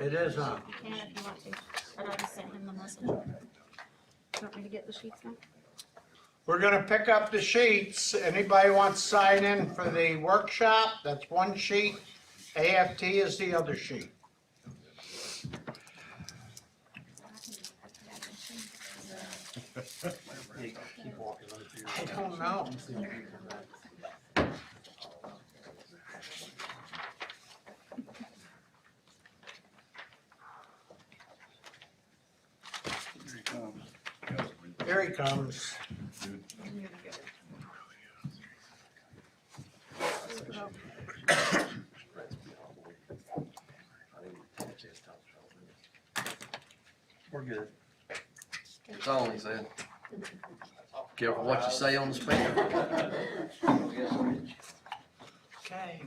It is on. You can if you want to, but I just sent him the message. Do you want me to get the sheets now? We're gonna pick up the sheets. Anybody wants to sign in for the workshop? That's one sheet. AFT is the other sheet. I don't know. Here he comes. We're good. That's all he said. Careful what you say on the speaker. Okay.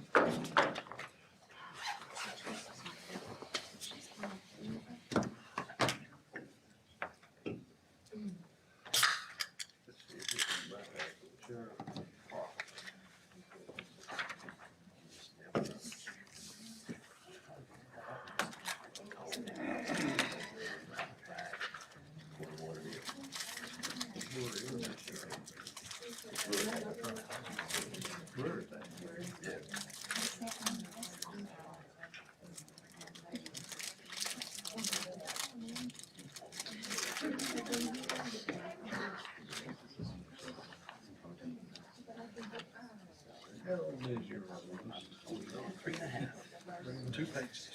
Two pages.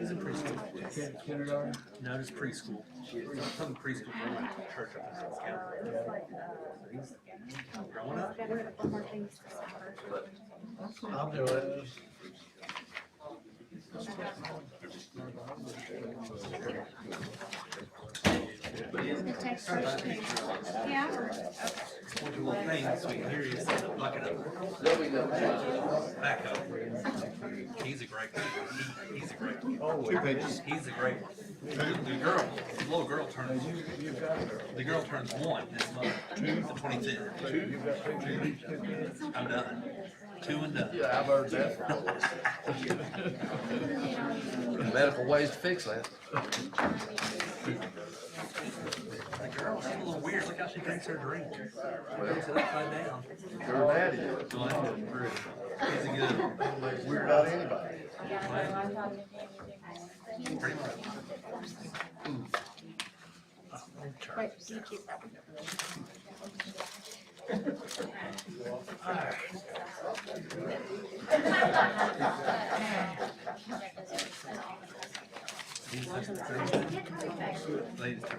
Is it preschool? Kindergarten? No, it's preschool. Some preschool program at church up in South Carolina. He's growing up. I'll do it. Yeah. What you want things so we can hear you instead of bucket up. Back up. He's a great one. He's a great one. Oh, 2 pages. He's a great one. The little girl turns, the girl turns 1 this month, the 25th. I'm done. 2 and done. Yeah, I've heard that. Medical ways to fix that. The girl, she's a little weird. Look how she drinks her drink. Puts it upside down. Her daddy is. He's a good one. Weird out anybody. Pretty much. Wait, you keep that one.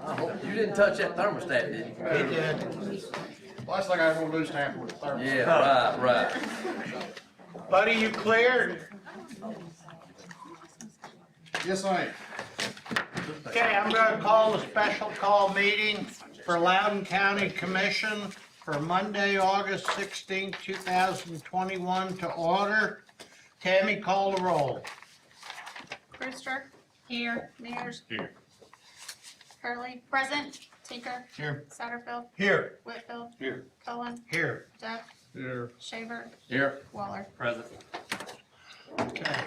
I hope you didn't touch that thermostat, did you? He did. Last thing I ever want to do is tamper with the thermostat. Yeah, right. Buddy, you cleared? Yes, I am. Okay, I'm gonna call a special call meeting for Loudon County Commission for Monday, August 16th, 2021 to order. Tammy, call the roll. Brewster. Here. Mears. Here. Hurley. Present. Tinker. Here. Satterfield. Here. Whitfield. Here. Cullen. Here. Duff. Here. Shaver. Here. Waller. Present. Okay.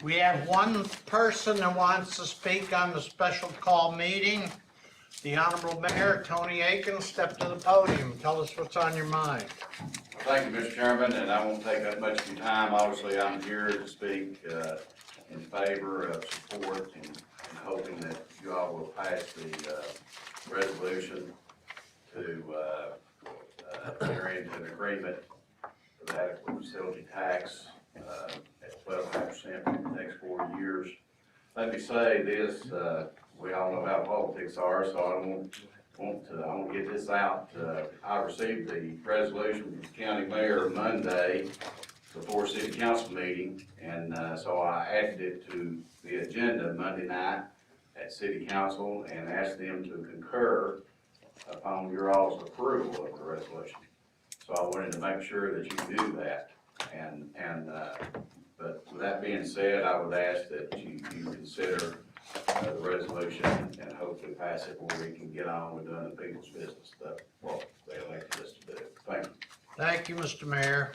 We have one person that wants to speak on the special call meeting. The Honorable Mayor, Tony Aiken, step to the podium. Tell us what's on your mind. Thank you, Mr. Chairman, and I won't take up much of your time. Obviously, I'm here to speak in favor of support and hoping that you all will pass the resolution to enter into an agreement for the adequate facility tax at 12.5% for the next 4 years. Let me say this, we all know how politics are, so I don't I want to get this out. I received the resolution from the county mayor Monday before city council meeting, and so I added it to the agenda Monday night at city council and asked them to concur upon your all's approval of the resolution. So I wanted to make sure that you do that. But with that being said, I would ask that you consider the resolution and hopefully pass it where we can get on with doing the people's business, what they elected us to do. Thank you. Thank you, Mr. Mayor.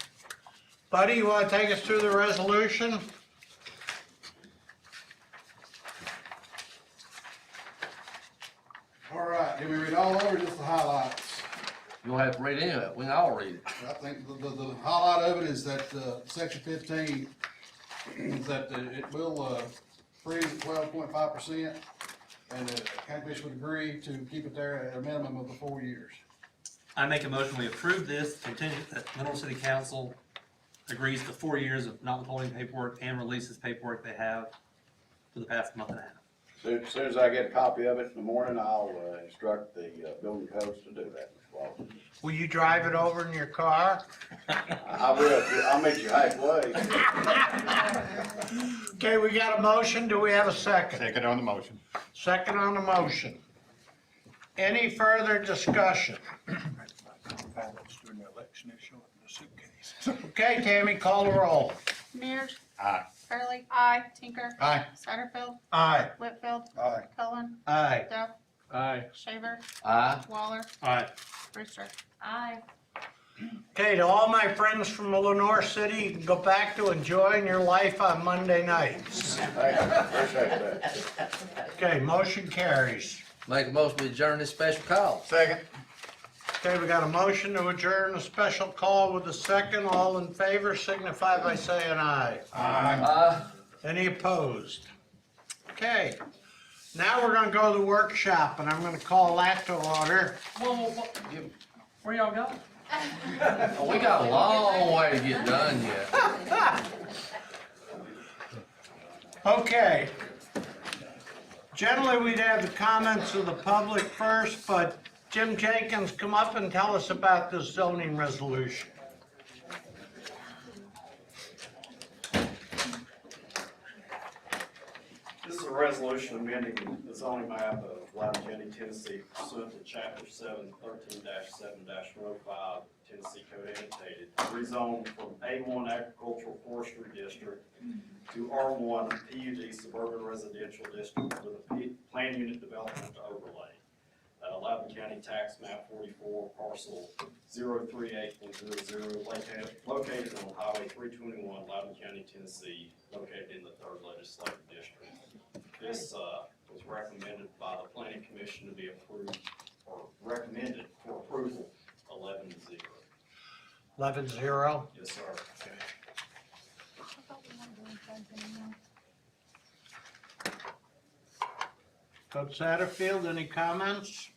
Buddy, you want to take us through the resolution? Can we read all over, just the highlights? You don't have to read any of it, we can all read it. I think the highlight of it is that, section 15, is that it will, freeze at 12.5%, and the county commission would agree to keep it there at a minimum of the 4 years. I make a motion, we approve this contingent that Mineral City Council agrees to 4 years of not withholding paperwork and releases paperwork they have for the past month and a half. As soon as I get a copy of it in the morning, I'll instruct the building codes to do that, Mr. Walton. Will you drive it over in your car? I will, I'll meet you halfway. Okay, we got a motion. Do we have a second? Second on the motion. Second on the motion. Any further discussion? Okay, Tammy, call the roll. Mears. Aye. Hurley. Aye. Tinker. Aye. Satterfield. Aye. Whitfield. Aye. Cullen. Aye. Duff. Aye. Shaver. Aye. Waller. Aye. Brewster. Aye. Okay, to all my friends from Lenore City, you can go back to enjoying your life on Monday nights. Thank you, appreciate that. Okay, motion carries. Make a motion to adjourn this special call. Second. Okay, we got a motion to adjourn a special call with a second. All in favor signify by saying aye. Aye. Any opposed? Okay, now we're gonna go to the workshop, and I'm gonna call that to order. Whoa, where y'all going? Oh, we got a long way to get done yet. Okay. Generally, we'd have the comments of the public first, but Jim Jenkins, come up and tell us about this zoning resolution. This is a resolution amending the zoning map of Loudon County, Tennessee pursuant to Chapter 713-7-105 Tennessee Code annotated, rezone from A1 Agricultural Forestry District to R1 PUD Suburban Residential District with a plan unit development overlay. Loudon County Tax Map 44, parcel 038.00, located on Highway 321, Loudon County, Tennessee, located in the 3rd Legislative District. This was recommended by the Planning Commission to be approved, or recommended for approval, 11-0. 11-0. Yes, sir. Coach Satterfield, any comments?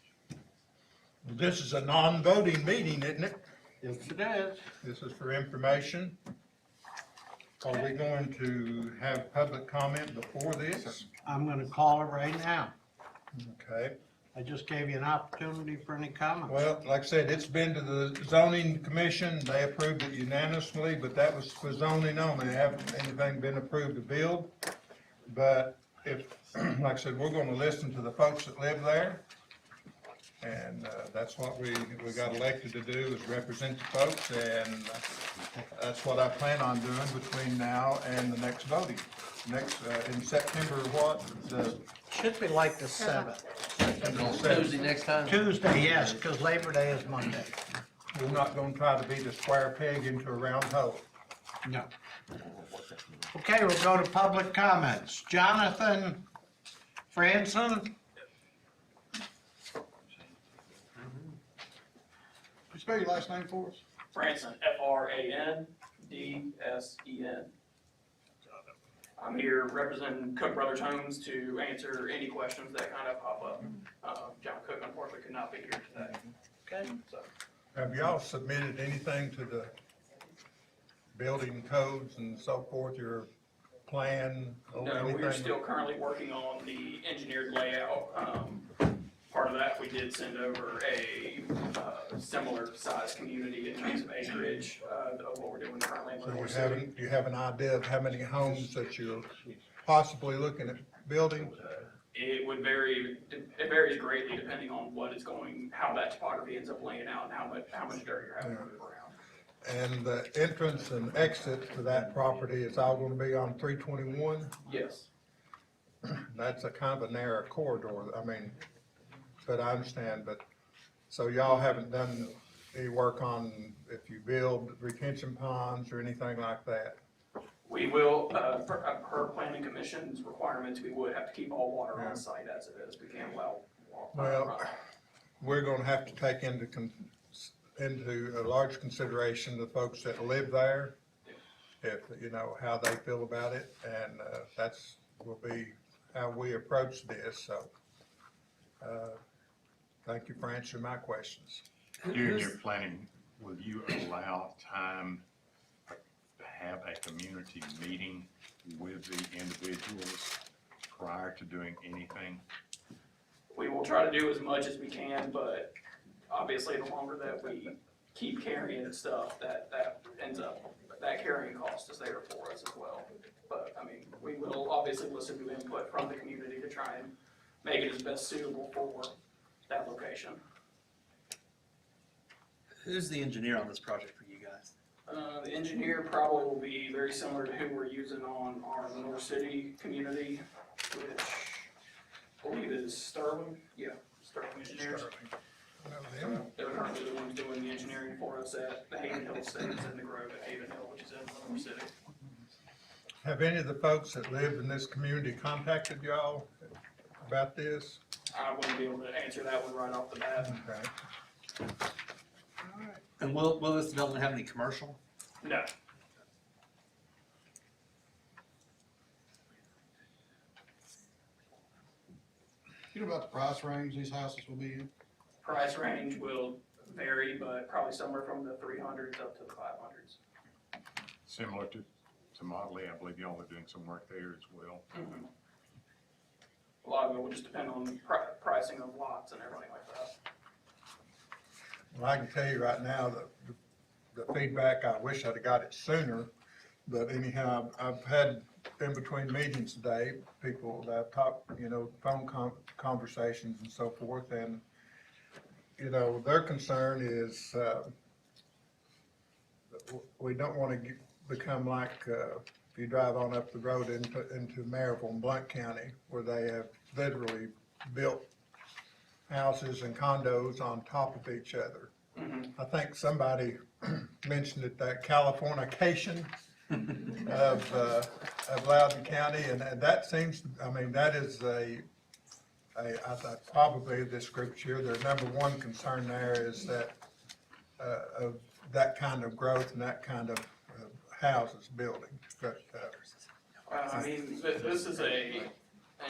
This is a non-voting meeting, isn't it? Yes, it is. This is for information. Are we going to have public comment before this? I'm gonna call it right now. Okay. I just gave you an opportunity for any comments. Well, like I said, it's been to the zoning commission. They approved it unanimously, but that was for zoning only. They haven't anything been approved to build. But if, like I said, we're gonna listen to the folks that live there. And that's what we got elected to do, is represent the folks, and that's what I plan on doing between now and the next voting. Next, in September, what? Should be like the 7th. On Tuesday next time? Tuesday, yes, because Labor Day is Monday. We're not gonna try to be the square peg into a round hole. No. Okay, we'll go to public comments. Jonathan Franson? Spell your last name for us. Franson, F-R-A-N-D-S-E-N. I'm here representing Cook Brothers Homes to answer any questions that kind of pop up. John Cook unfortunately could not be here today. Okay. So, Have y'all submitted anything to the building codes and so forth, your plan or no, anything? we're still currently working on the engineered layout. Part of that, we did send over a similar size community in terms of acreage of what we're doing currently in So Lenore City. you have an idea of how many homes that you're possibly looking at building? It would vary, it varies greatly depending on what is going, how that topography ends up laying out and how much dirt you're having to move around. And the entrance and exit to that property is all gonna be on 321? Yes. That's a kind of a narrow corridor, I mean, but I understand, but, so y'all haven't done any work on if you build retention ponds or anything like that? We will, per planning commission's requirements, we would have to keep all water on site as it is. We can't allow water. Well, we're gonna have to take into a large consideration the folks that live there, if, you know, how they feel about it, and, that's, will be how we approach this, so. Thank you for answering my questions. During your planning, will you allow time to have a community meeting with the individuals prior to doing anything? We will try to do as much as we can, but obviously the longer that we keep carrying stuff, that ends up, that carrying cost is there for us as well. But, I mean, we will obviously listen to input from the community to try and make it as best suitable for that location. Who's the engineer on this project for you guys? The engineer probably will be very similar to who we're using on our North City community, which I believe is Sterling. Yeah, Sterling Engineers. They're currently the ones doing the engineering for us at the Haven Hill Estates in the Grove at Haven Hill, which is in North City. Have any of the folks that live in this community contacted y'all about this? I wouldn't be able to answer that one right off the bat. Okay. And will this development have any commercial? No. You know about the price range these houses will be in? Price range will vary, but probably somewhere from the 300s up to the 500s. Similar to Motley, I believe y'all are doing some work there as well. Mm-hmm. A lot of it will just depend on the pricing of lots and everything like that. Well, I can tell you right now that the feedback, I wish I'd have got it sooner, but anyhow, I've had in between meetings today, people that I've talked, you know, phone conversations and so forth, and, you know, their concern is, we don't want to become like, if you drive on up the road into Maryville and Blount County, where they have literally built houses and condos on top of each other. Mm-hmm. I think somebody mentioned it, that Californication of Loudon County, and that seems, I mean, that is I thought probably this group's here, their number one concern there is that, of that kind of growth and that kind of houses building. But, I mean, this is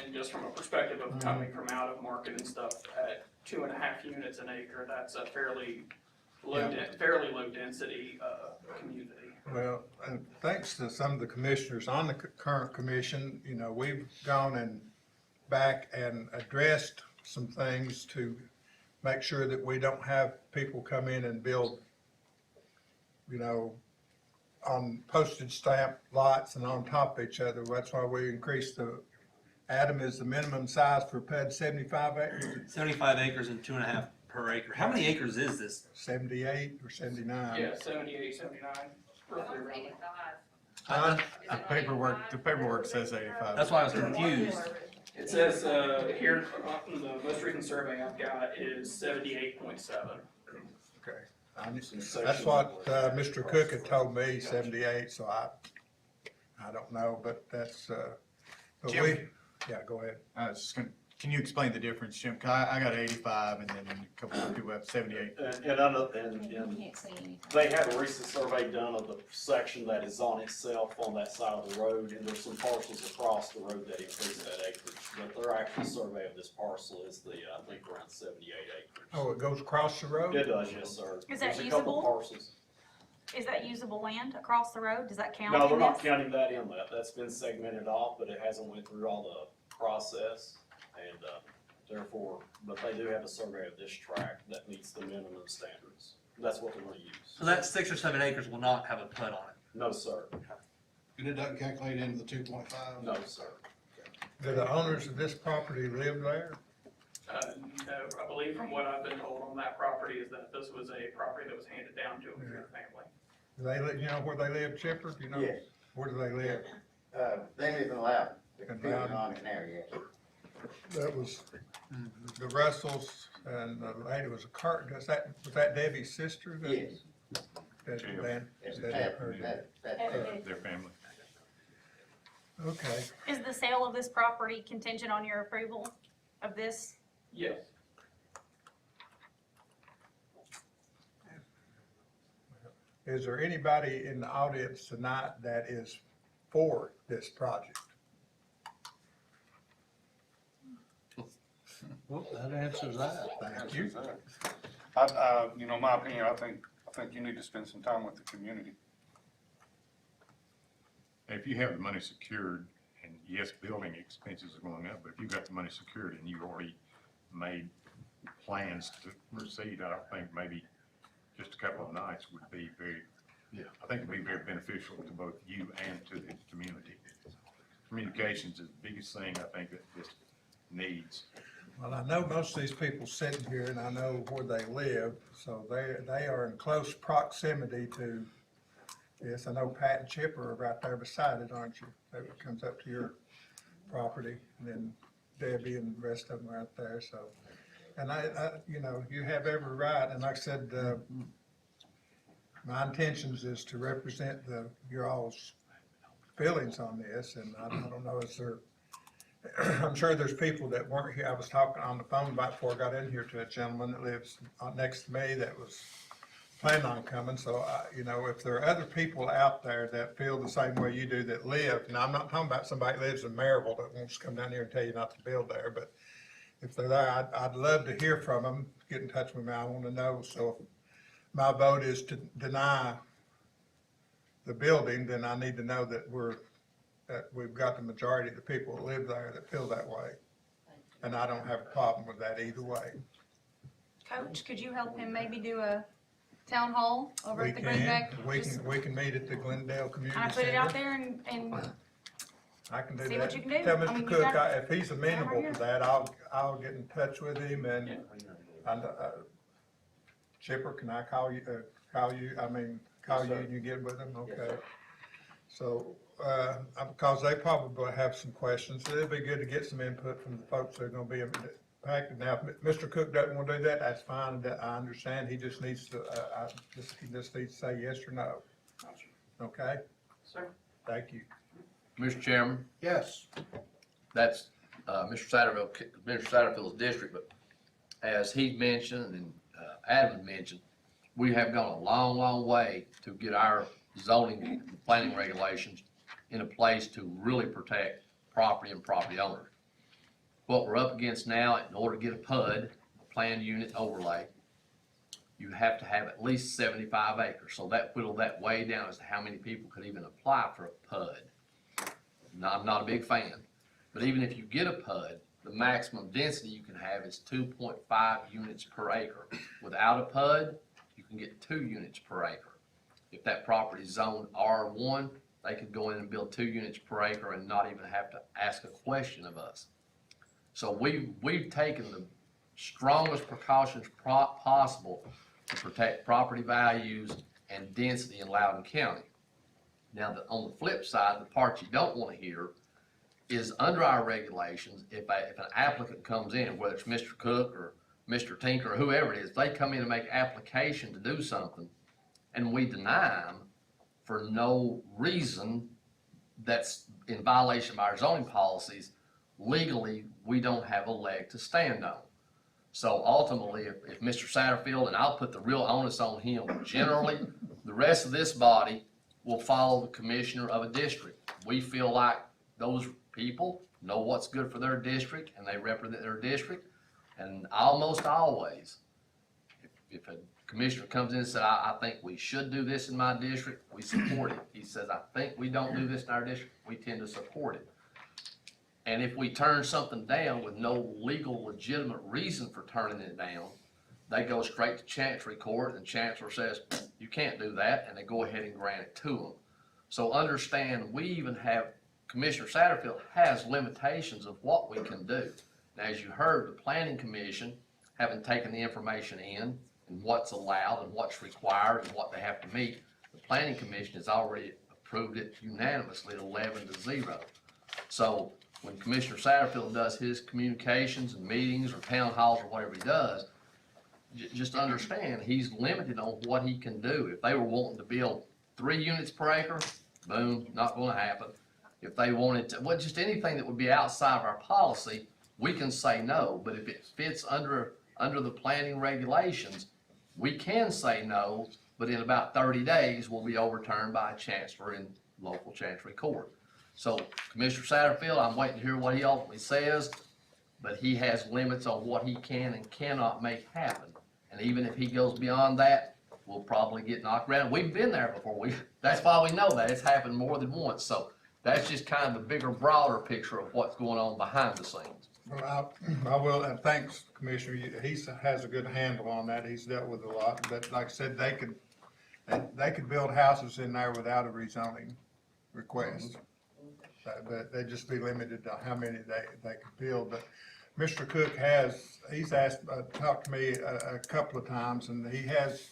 and just from a perspective of coming from out of market and stuff, at 2.5 units an acre, that's a fairly low density community. well, and thanks to some of the commissioners on the current commission, you know, we've gone and back and addressed some things to make sure that we don't have people come in and build, you know, on postage stamp lots and on top of each other. That's why we increased Adam is the minimum size for PUD 75 acres. 75 acres and 2.5 per acre. How many acres is this? 78 or 79. Yeah, 78, 79, roughly around there. Huh? The paperwork says 85. That's why I was confused. It says, here, the most recent survey I've got is 78.7. Okay. That's what Mr. Cook had told me, 78, so I don't know, but that's, but Jim? yeah, go ahead. Can you explain the difference, Jim? 'Cause I got 85 and then a couple of people have 78. And Can't see anything. they had a recent survey done of the section that is on itself on that side of the road, and there's some parcels across the road that increase that acreage. But their actual survey of this parcel is I think around 78 acres. Oh, it goes across the road? It does, yes, sir. Is that There's a couple usable? parcels. Is that usable land across the road? Does that count No, in they're not this? counting that in that. That's been segmented off, but it hasn't went through all the process. And, therefore, but they do have a survey of this tract that meets the minimum standards. That's what they're gonna use. So that 6 or 7 acres will not have a PUD on it. No, sir. And it doesn't calculate into the 2.5? No, sir. Do the owners of this property live there? No, I believe from what I've been told on that property is that this was a property that was handed down to them through the family. Do they live, you know where they live, Chipper? Do you know? Yes. Where do they live? They live in Loudon, the In computer Loudon? on it now, yes. That was the Russells and the lady was was that Debbie's sister? Yes. That's Yeah. Dan? It's That- that, her- Their family. Okay. Is the sale of this property contingent on your approval of this? Yes. is there anybody in the audience tonight that is for this project? Well, that answers that. Thank you. My opinion, I think you need to spend some time with the community. If you have the money secured, and yes, building expenses are going up, but if you've got the money secured and you've already made plans to proceed, I don't think maybe just a couple of nights would be very, I think it'd be very beneficial to both you and to the community. Communications is the biggest thing I think that this needs. Well, I know most of these people sitting here and I know where they live, so they are in close proximity to this. I know Pat and Chip are right there beside it, aren't you? That comes up to your property, and then Debbie and the rest of them are out there, so. And you have every right, and like I said, my intentions is to represent your all's feelings on this, and I don't know, is there, I'm sure there's people that weren't here. I was talking on the phone about before I got in here to a gentleman that lives next to me that was planning on coming, so, if there are other people out there that feel the same way you do that live, and I'm not talking about somebody that lives in Maryville that wants to come down here and tell you not to build there, but if they're there, I'd love to hear from them, get in touch with me, I want to know, so if my vote is to deny the building, then I need to know that we've got the majority of the people that live there that feel that way, and I don't have a problem with that either way. Coach, could you help him maybe do a town hall over at the Greenback? We can meet at the Glendale Community Can I Center. put it out there and I can do see that. what you can do? Tell I mean, Mr. you Cook, got- if he's amenable to that, I'll get in touch with him and, Chipper, can I call you and you get with him? Okay. So, because they probably have some questions, so it'd be good to get some input from the folks that are gonna be impacted. Now, if Mr. Cook doesn't wanna do that, that's fine, I understand, he just needs to, he just needs to say yes or no. Okay? Sir? Thank you. Mr. Chairman, Yes, that's, Mr. Satterfield's district, but as he mentioned and, Adam mentioned, we have gone a long, long way to get our zoning and planning regulations in a place to really protect property and property owners. What we're up against now, in order to get a PUD, a planned unit overlay, you have to have at least 75 acres. So that whittled that way down as to how many people could even apply for a PUD. Now, I'm not a big fan, but even if you get a PUD, the maximum density you can have is 2.5 units per acre. Without a PUD, you can get 2 units per acre. If that property is zoned R1, they could go in and build 2 units per acre and not even have to ask a question of us. So we've taken the strongest precautions possible to protect property values and density in Loudon County. Now, on the flip side, the part you don't want to hear is under our regulations, if an applicant comes in, whether it's Mr. Cook or Mr. Tinker or whoever it is, they come in and make application to do something, and we deny them for no reason that's in violation of our zoning policies, legally, we don't have a leg to stand on. So ultimately, if Mr. Satterfield, and I'll put the real onus on him generally, the rest of this body will follow the commissioner of a district. We feel like those people know what's good for their district and they represent their district. And almost always, if a commissioner comes in and says, I think we should do this in my district, we support it. He says, I think we don't do this in our district, we tend to support it. And if we turn something down with no legal legitimate reason for turning it down, they go straight to Chancery Court and the Chancellor says, you can't do that, and they go ahead and grant it to them. So understand, we even have, Commissioner Satterfield has limitations of what we can do. Now, as you heard, the Planning Commission, having taken the information in and what's allowed and what's required and what they have to meet, the Planning Commission has already approved it unanimously at 11-0. So when Commissioner Satterfield does his communications and meetings or town halls or whatever he does, just understand, he's limited on what he can do. If they were wanting to build 3 units per acre, boom, not gonna happen. If they wanted to, well, just anything that would be outside of our policy, we can say no. But if it fits under the planning regulations, we can say no but in about 30 days will be overturned by a chancellor in local chancery court. So Commissioner Satterfield, I'm waiting to hear what he ultimately says, but he has limits on what he can and cannot make happen. And even if he goes beyond that, we'll probably get knocked around. We've been there before. That's why we know that. It's happened more than once. So that's just kind of the bigger, broader picture of what's going on behind the scenes. Well, I will, and thanks, Commissioner, he has a good handle on that, he's dealt with a lot, but like I said, they could build houses in there without a rezoning request. But they'd just be limited to how many they could build, but Mr. Cook he's talked to me a couple of times, and he has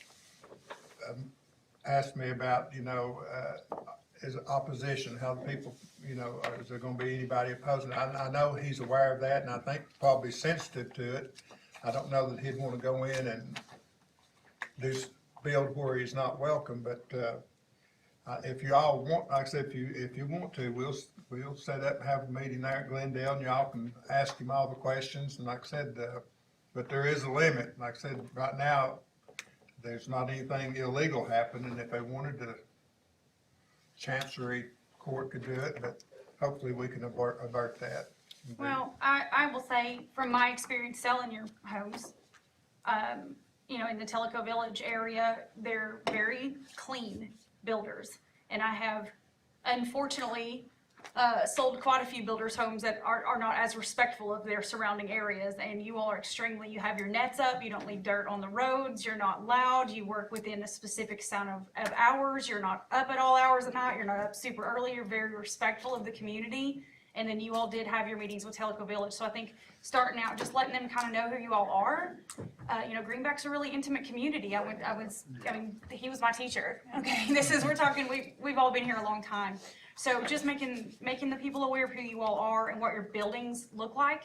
asked me about, his opposition, how the people, is there gonna be anybody opposing? I know he's aware of that, and I think probably sensitive to it. I don't know that he'd wanna go in and build where he's not welcome, but, if you all want, like I said, if you want to, we'll set up and have a meeting there at Glendale, and y'all can ask him all the questions, and like I said, but there is a limit. Like I said, right now, there's not anything illegal happening. If they wanted to, Chancery Court could do it, but hopefully we can avert that. Well, I will say, from my experience selling your homes, in the Tellico Village area, they're very clean builders. And I have, unfortunately, sold quite a few builders' homes that are not as respectful of their surrounding areas. And you all are you have your nets up, you don't leave dirt on the roads, you're not loud, you work within a specific amount of hours, you're not up at all hours at night, you're not up super early, you're very respectful of the community. And then you all did have your meetings with Tellico Village. So I think starting out, just letting them kind of know who you all are. Greenback's a really intimate community. He was my teacher. Okay, we've all been here a long time. So just making the people aware of who you all are and what your buildings look like,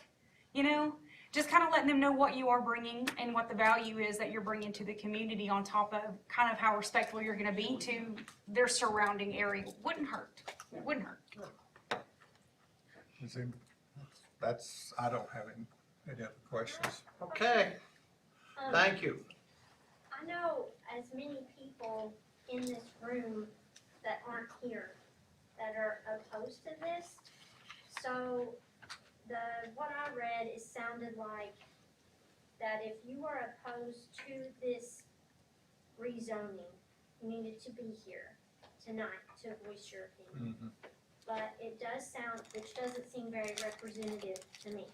just kind of letting them know what you are bringing and what the value is that you're bringing to the community, on top of kind of how respectful you're going to be to their surrounding area. Wouldn't hurt. I don't have any other questions. Okay, thank you. I know as many people in this room that aren't here that are opposed to this. So what I read, it sounded like that if you are opposed to this rezoning, you needed to be here tonight to voice your opinion. Mm-hmm. But it which doesn't seem very representative to me,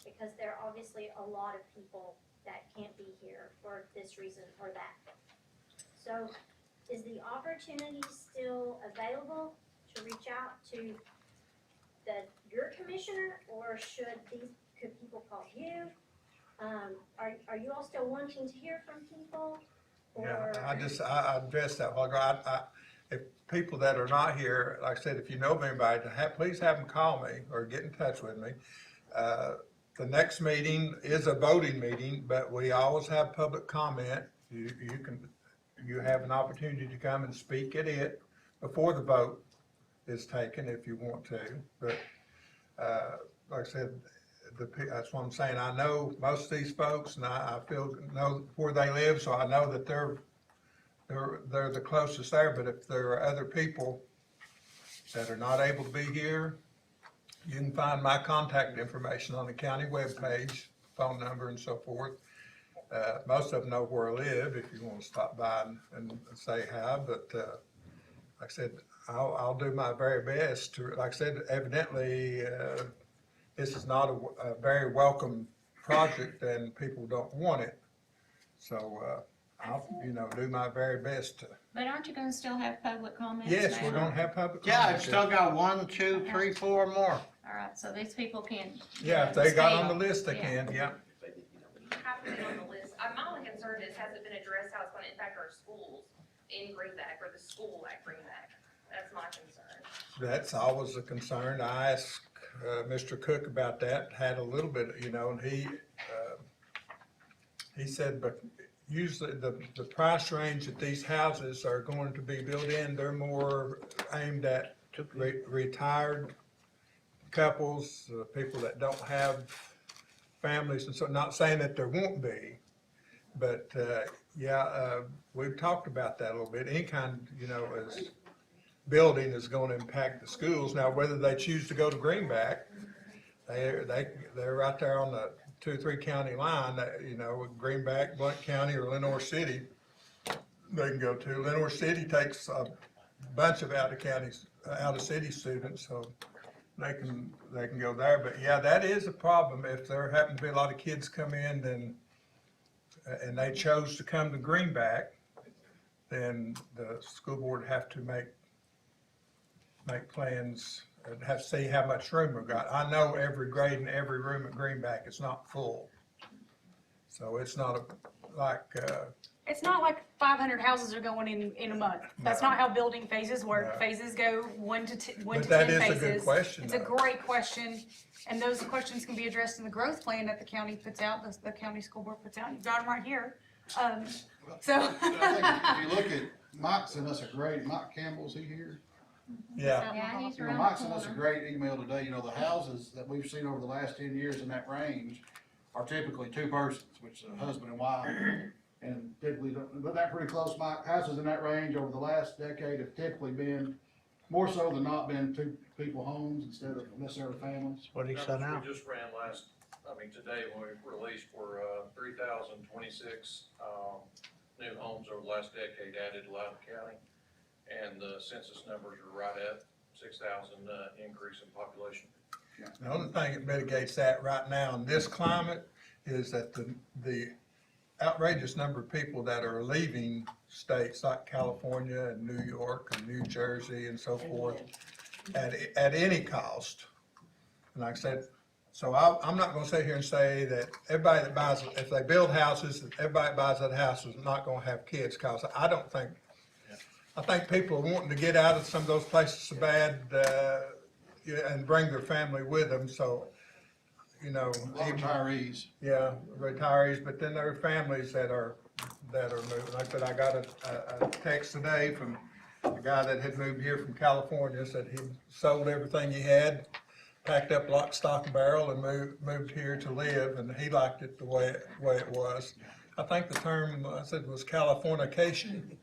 because there are obviously a lot of people that can't be here for this reason or that. So is the opportunity still available to reach out to your commissioner, or could people call you? Are you all still wanting to hear from people? Or? Yeah, I addressed that while ago. If people that are not here, like I said, if you know of anybody, please have them call me or get in touch with me. The next meeting is a voting meeting, but we always have public comment. You have an opportunity to come and speak at it before the vote is taken if you want to. But like I said, that's what I'm saying. I know most of these folks, and I know where they live, so I know that they're the closest there. But if there are other people that are not able to be here, you can find my contact information on the county webpage, phone number and so forth. Most of them know where I live if you want to stop by and say hi. But like I said, I'll do my very best to, like I said, evidently this is not a very welcome project and people don't want it. So I'll, do my very best to. But aren't you gonna still have public comments? Yes, now? we're gonna have public Yeah, I've comments. still got 1, 2, 3, 4 more. All right, so these people can. Yeah, if they got on the speak. list, they can, yeah. Have to be on the list. My only concern is, has it been addressed how it's gonna impact our schools in Greenback, or the school at Greenback? That's my concern. That's always a concern. I asked Mr. Cook about that, had a little bit, and he said, but usually the price range that these houses are going to be built in, they're more aimed at retired couples, people that don't have families, and so not saying that there won't be, But, we've talked about that a little bit. Any kind, as building is gonna impact the schools. Now, whether they choose to go to Greenback, they're right there on the 2 or 3 county line, with Greenback, Blount County, or Lenoir City, they can go to. Lenoir City takes a bunch of out-of-city students, so they can go there. But yeah, that is a problem. If there happen to be a lot of kids come in, then, and they chose to come to Greenback, then the school board have to make plans and have to see how much room we've got. I know every grade and every room at Greenback is not full. So it's not It's not like 500 houses are going in a month. That's No. not how building phases work. No. Phases go 1 to 10 But that is phases. a good question, It's a though. great question, and those questions can be addressed in the growth plan that the county puts out, the county school board puts out. You've got them right here. So. I think if you look at, Mike sent us a great, Mike Campbell's he here? Yeah, Yeah, he's You know, around Mike the sent us a corner. great email today, the houses that we've seen over the last 10 years in that range are typically 2 persons, which is a husband and wife. And typically, but that pretty close, Mike, houses in that range over the last decade have typically been, more so than not, been 2 people homes instead of necessarily families. What he said now? We just ran today when we released, were 3,026 new homes over the last decade added to Loudon County. And the census numbers are right at 6,000 increase in population. the only thing that mitigates that right now in this climate is that the outrageous number of people that are leaving states like California and New York and New Jersey and so forth at any cost. And like I said, so I'm not gonna sit here and say that everybody that buys, if they build houses, everybody that buys that house is not gonna have kids, cause I think people are wanting to get out of some of those places so bad, and bring their family with them, so, A lot of retirees. yeah, retirees, but then there are families that are moving. Like I said, I got a text today from a guy that had moved here from California, said he sold everything he had, packed up lock, stock, and barrel, and moved here to live, and he liked it the way it was. I think the term I said was Californication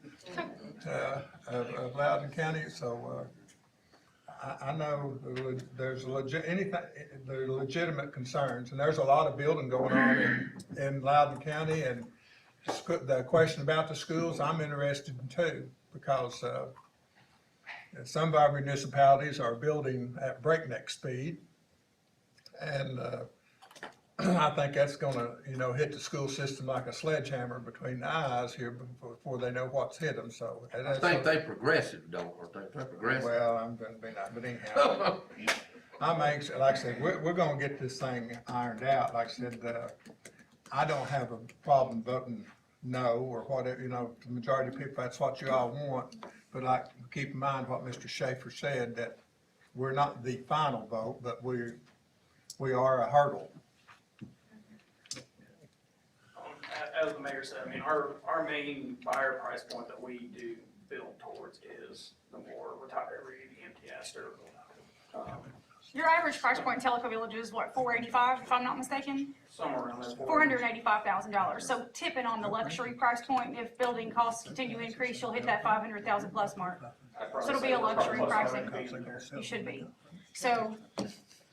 of Loudon County, so I know there's there are legitimate concerns, and there's a lot of building going on in Loudon County, and the question about the schools, I'm interested in too, because some of our municipalities are building at breakneck speed, and I think that's gonna, hit the school system like a sledgehammer between the eyes here before they know what's hit them, so. I think they progressive, aren't they? They're progressive. Well, I'm gonna be not, but anyhow, I'm anxious, like I said, we're gonna get this thing ironed out. Like I said, I don't have a problem voting no or whatever, the majority of people, that's what you all want. But keep in mind what Mr. Schaefer said, that we're not the final vote, but we are a hurdle. As the mayor said, our main buyer price point that we do build towards is the more retiree, empty nester. Your average price point in Tellico Village is what, $485, if I'm not mistaken? Somewhere around there. $485,000. So tipping on the luxury price point, if building costs continue to increase, you'll hit that 500,000 plus mark. So it'll be a luxury pricing. You should be. So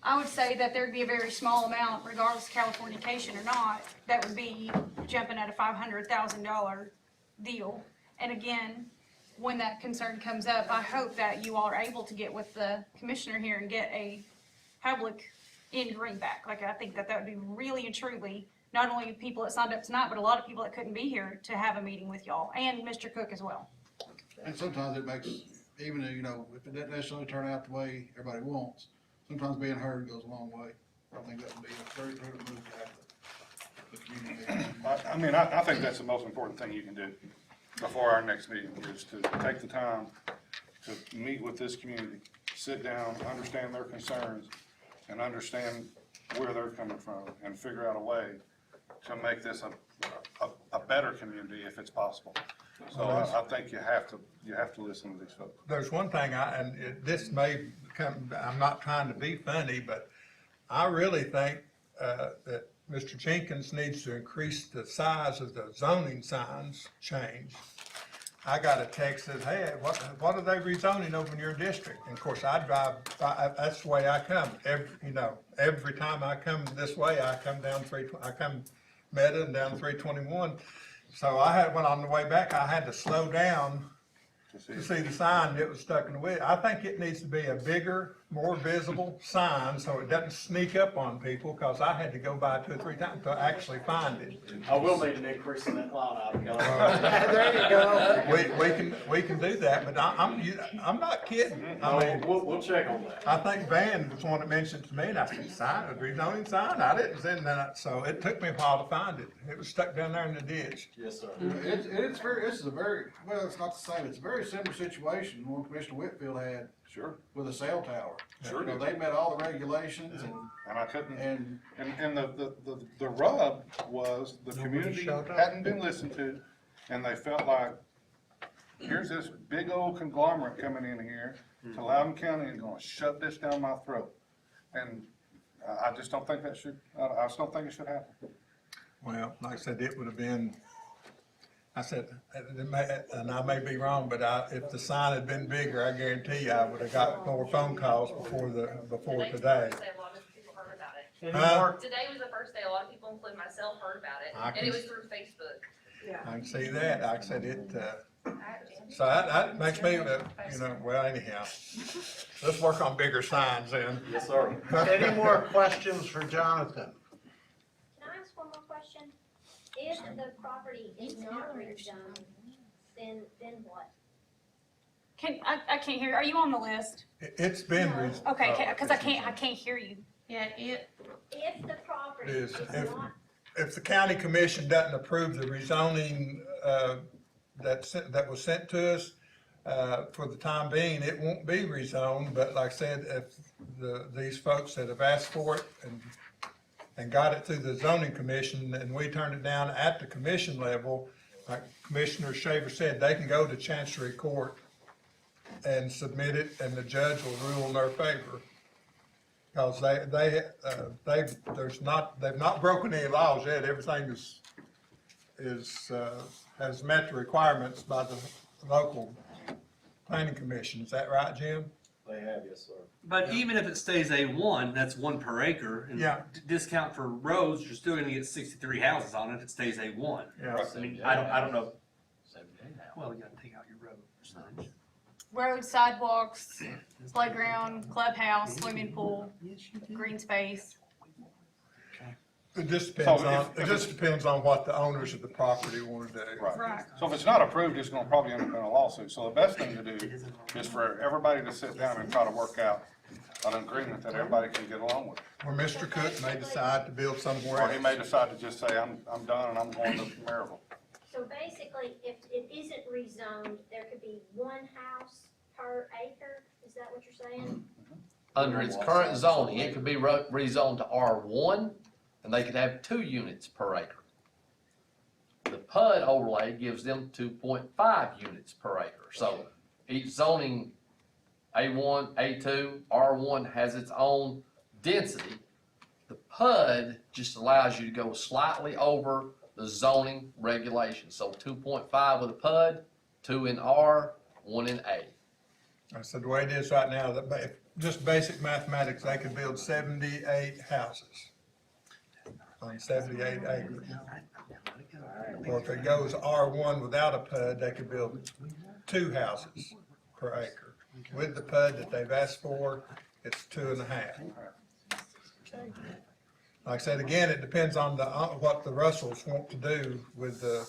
I would say that there'd be a very small amount, regardless of Californication or not, that would be jumping at a $500,000 deal. And again, when that concern comes up, I hope that you all are able to get with the commissioner here and get a public in Greenback. Like, I think that would be really and truly, not only people that signed up tonight, but a lot of people that couldn't be here to have a meeting with y'all, and Mr. Cook as well. And sometimes it makes, even if it doesn't necessarily turn out the way everybody wants, sometimes being heard goes a long way. I think that would be a very prudent move to have the community. I think that's the most important thing you can do before our next meeting, is to take the time to meet with this community, sit down, understand their concerns, and understand where they're coming from, and figure out a way to make this a better community if it's possible. So I think you have to listen to these folks. There's one thing, this may come, I'm not trying to be funny, but I really think that Mr. Jenkins needs to increase the size of the zoning signs change. I got a text that, hey, what are they rezoning over in your district? And of course, that's the way I come. Every time I come this way, I come Meta and down 321. So when on the way back, I had to slow down to see the sign that was stuck in the wind. I think it needs to be a bigger, more visible sign so it doesn't sneak up on people, because I had to go by 2 or 3 times to actually find it. I will need an increase in that line item, Kelly. There you go. We can do that, but I'm not kidding. I mean, We'll check on that. I think Van was the one that mentioned it to me, and I said, sign, a rezoning sign? I didn't send that, so it took me a while to find it. It was stuck down there in the ditch. Yes, sir. This is a very, well, it's not the same, it's a very similar situation one Commissioner Whitfield had. Sure. With a cell tower. Sure You know, did. they met all the regulations And I couldn't, and and the rub was the community showed up. hadn't been listened to, and they felt like, here's this big old conglomerate coming in here to Loudon County and gonna shove this down my throat. And I just don't think that should, I just don't think it should happen. Well, like I said, it would have been, I said, and I may be wrong, but if the sign had been bigger, I guarantee you I would have got more phone calls before today. Today's the first day a lot of people heard about it. Huh? Today was the first day a lot of people, including myself, heard about it, I and can- it was through Facebook. I can see that. Like I said, so that makes me, well, anyhow, let's work on bigger signs then. Yes, sir. Any more questions for Jonathan? Can I ask one more question? If the property is not rezoned, then what? I can't hear, are you on the list? It's been, Okay, because I can't hear you. Yeah, If the property Is is if- not, if the county commission doesn't approve the rezoning, that was sent to us, for the time being, it won't be rezoned, but like I said, if these folks that have asked for it and got it through the zoning commission, and we turned it down at the commission level, like Commissioner Shaver said, they can go to Chancery Court and submit it, and the judge will rule in their favor. Because they've not broken any laws yet, everything has met the requirements by the local planning commission, is that right, Jim? They have, yes, sir. But even if it stays A1, that's 1 per acre. And Yeah. discount for roads, you're still gonna get 63 houses on it if it stays A1. Yeah. I mean, I don't know. Well, you gotta take out your road signs. Roads, sidewalks, playground, clubhouse, swimming pool, green space. It just So depends on what the owners of the property want to do. Right. So if it's not approved, it's gonna probably end up in a lawsuit. So the best thing to do is for everybody to sit down and try to work out an agreement that everybody can get along with. Or Mr. Cook may decide to build somewhere Or he else. may decide to just say, I'm done and I'm going to Maryville. so basically, if it isn't rezoned, there could be 1 house per acre? Is that what you're saying? Under its current zoning, it could be rezoned to R1, and they could have 2 units per acre. The PUD overlay gives them 2.5 units per acre. So each zoning, A1, A2, R1 has its own density. The PUD just allows you to go slightly over the zoning regulations. So 2.5 with a PUD, 2 in R, 1 in A. I said, the way it is right now, just basic mathematics, they could build 78 houses on 78 acres. Or if it goes R1 without a PUD, they could build 2 houses per acre. With the PUD that they've asked for, it's 2.5. Like I said, again, it depends on what the Russells want to do with the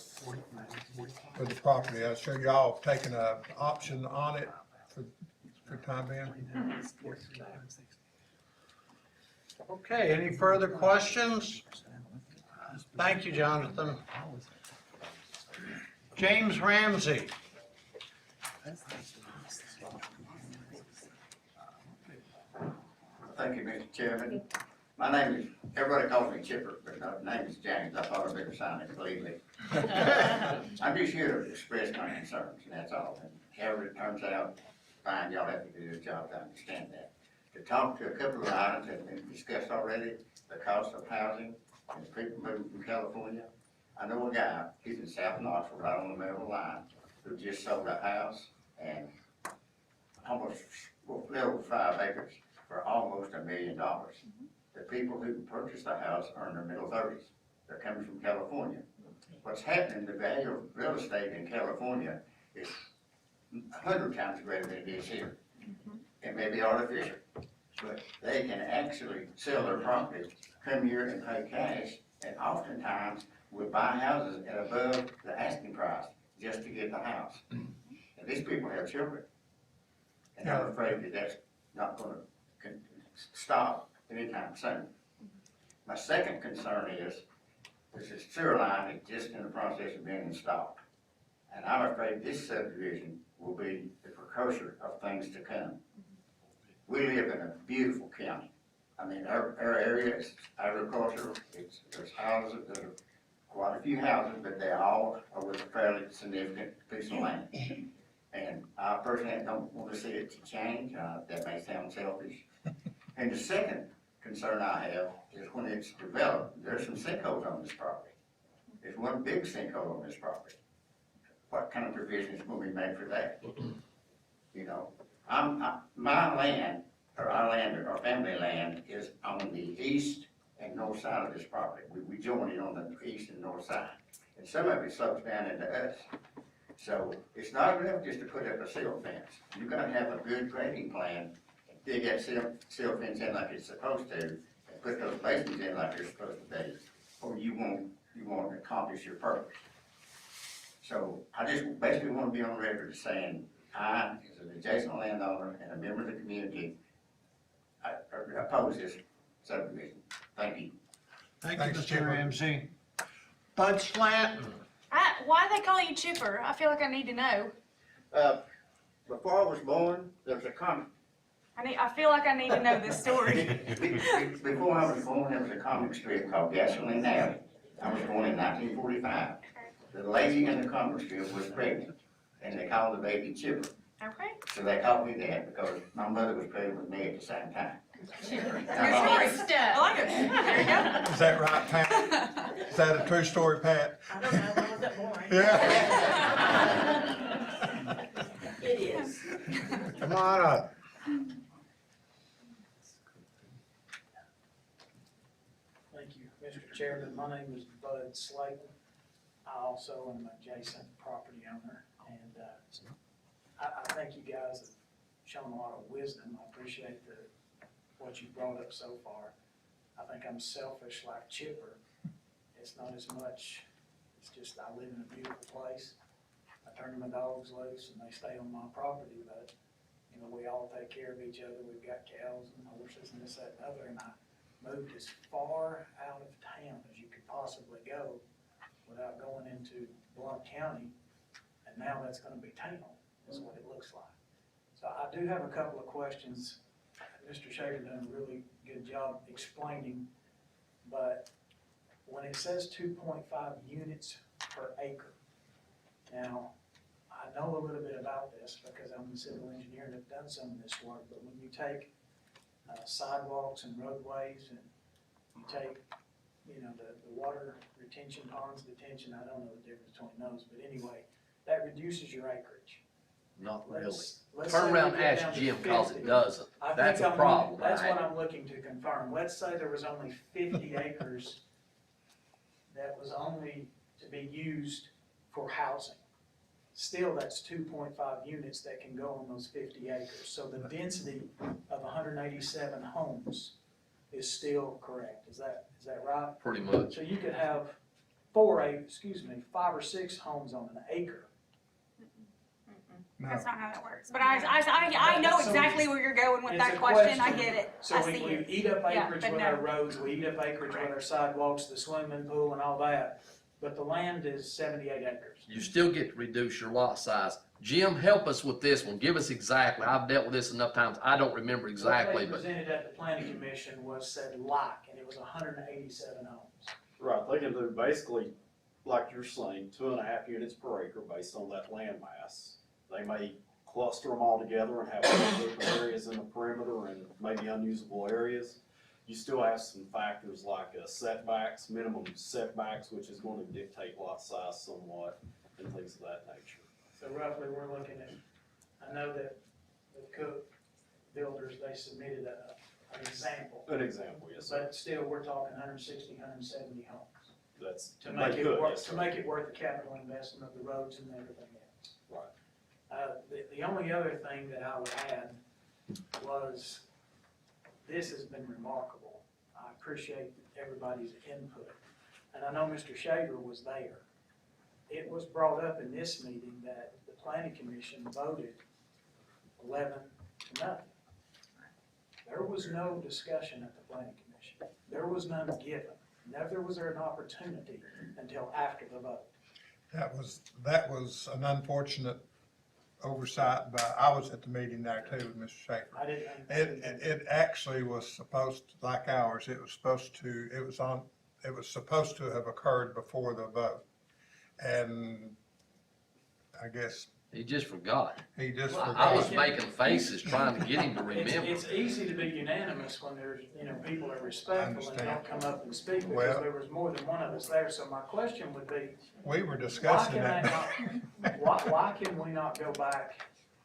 property. I'm sure y'all have taken an option on it for time being. Okay, any further questions? Thank you, Jonathan. James Ramsey. Thank you, Mr. Chairman. My name is, everybody calls me Chipper, but my name is James. I thought I better sign it, believe me. I'm just here to express my concerns, and that's all. And however it turns out, fine, y'all have to do your job, I understand that. To talk to a couple of items that have been discussed already, the cost of housing, and people moving from California. I know a guy, he's in South Knoxville, right on the Melville line, who just sold a house and almost, well, little 5 acres for almost $1 million. The people who purchased the house are in their middle 30s. They're coming from California. What's happening, the value of real estate in California is 100 times greater than it is here. It may be artificial, but they can actually sell their property, come here and pay cash, and oftentimes will buy houses at above the asking price just to get the house. And these people have children. And I'm afraid that that's not gonna stop anytime soon. My second concern is, this sewer line is just in the process of being installed. And I'm afraid this subdivision will be the precursor of things to come. We live in a beautiful county. I mean, our area is agricultural, there's houses, there are quite a few houses, but they all are with a fairly significant piece of land. And I personally don't want to see it to change, that may sound selfish. And the second concern I have is when it's developed, there's some sinkholes on this property. There's one big sinkhole on this property. What kind of provision is going to be made for that? You know, my land, or our land, or our family land is on the east and north side of this property. We join it on the east and north side. And some of it slopes down into us. So it's not enough just to put up a silt fence. You gotta have a good grading plan, and dig that silt fence in like it's supposed to, and put those basins in like they're supposed to be, or you won't accomplish your purpose. So I just basically want to be on record as saying, I, as an adjacent landowner and a member of the community, I oppose this subdivision. Thank you. Thank you, Thanks, Mr. Chipper. Ramsey. Bud Slant? Why they call you Chipper? I feel like I need to know. Before I was born, there was a comic. I feel like I need to know this story. Before I was born, there was a comic strip called Gasoline Alley. I was born in 1945. The lady in the comic strip was pregnant, and they called the baby Chipper. Okay. So they called me that because my mother was pregnant with me at the same time. I like it. There you go. Is that right, Pat? Is that a true story, Pat? I don't know, when was that born? Yeah. It is. Come on up. Thank you, Mr. Chairman. My name is Bud Slayton. I also am an adjacent property owner, and I think you guys have shown a lot of wisdom. I appreciate what you brought up so far. I think I'm selfish like Chipper. It's not as much, it's just I live in a beautiful place. I turn my dogs loose and they stay on my property, but you know, we all take care of each other. We've got cows and horses and this, that, and other, and I moved as far out of town as you could possibly go without going into Blount County, and now that's gonna be town, is what it looks like. So I do have a couple of questions. Mr. Shaker done a really good job explaining, but when it says 2.5 units per acre, now, I know a little bit about this because I'm a civil engineer and have done some of this work, but when you take sidewalks and roadways and you take, you know, the water retention ponds, detention, I don't know the difference between those, but anyway, that reduces your acreage. Not really. Let's Turn say around we and get ask down to Jim, cause 50. it doesn't. I think That's a I'm problem. That's I what have. I'm looking to confirm. Let's say there was only 50 acres that was only to be used for housing. Still, that's 2.5 units that can go on those 50 acres. So the density of 187 homes is still correct. Is that right? Pretty much. So you could have 5 or 6 homes on an acre. No. That's not how that works. But I know So exactly where you're going with it's that a question. I question. get it. So I we see it. eat up Yeah, acreage but with no. our roads, we eat up acreage with our sidewalks, the swimming pool and all that, but the land is 78 acres. You still get to reduce your lot size. Jim, help us with this one. Give us exactly. I've dealt with this enough times. I don't remember exactly, What they but presented at the planning commission was said like, and it was 187 homes. Right, they can do basically, like you're saying, 2.5 units per acre based on that land mass. They may cluster them all together and have different areas in the perimeter and maybe unusable areas. You still have some factors like setbacks, minimum setbacks, which is going to dictate lot size somewhat, and things of that nature. So roughly, we're looking at, I know that the Cook builders, they submitted an example, An example, yes, sir. but still, we're talking 160, 170 homes. That's, To they make it could, work, yes, to sir. make it worth the capital investment of the roads and everything else. Right. The only other thing that I would add was, this has been remarkable. I appreciate everybody's input. And I know Mr. Shaver was there. It was brought up in this meeting that the planning commission voted 11 to nothing. There was no discussion at the planning commission. There was none given. Never was there an opportunity until after the vote. That was an unfortunate oversight, but I was at the meeting there too with Mr. Schaefer. I didn't. It actually was supposed, like ours, it was supposed to have occurred before the vote. And I guess He just forgot. he just Well, forgot. I was making faces trying to get him to remember. It's easy to be unanimous when there's, people are respectful and don't come up and speak, because Well- there was more than one of us there. So my question would be, We were why discussing can that. that not, why can we not go back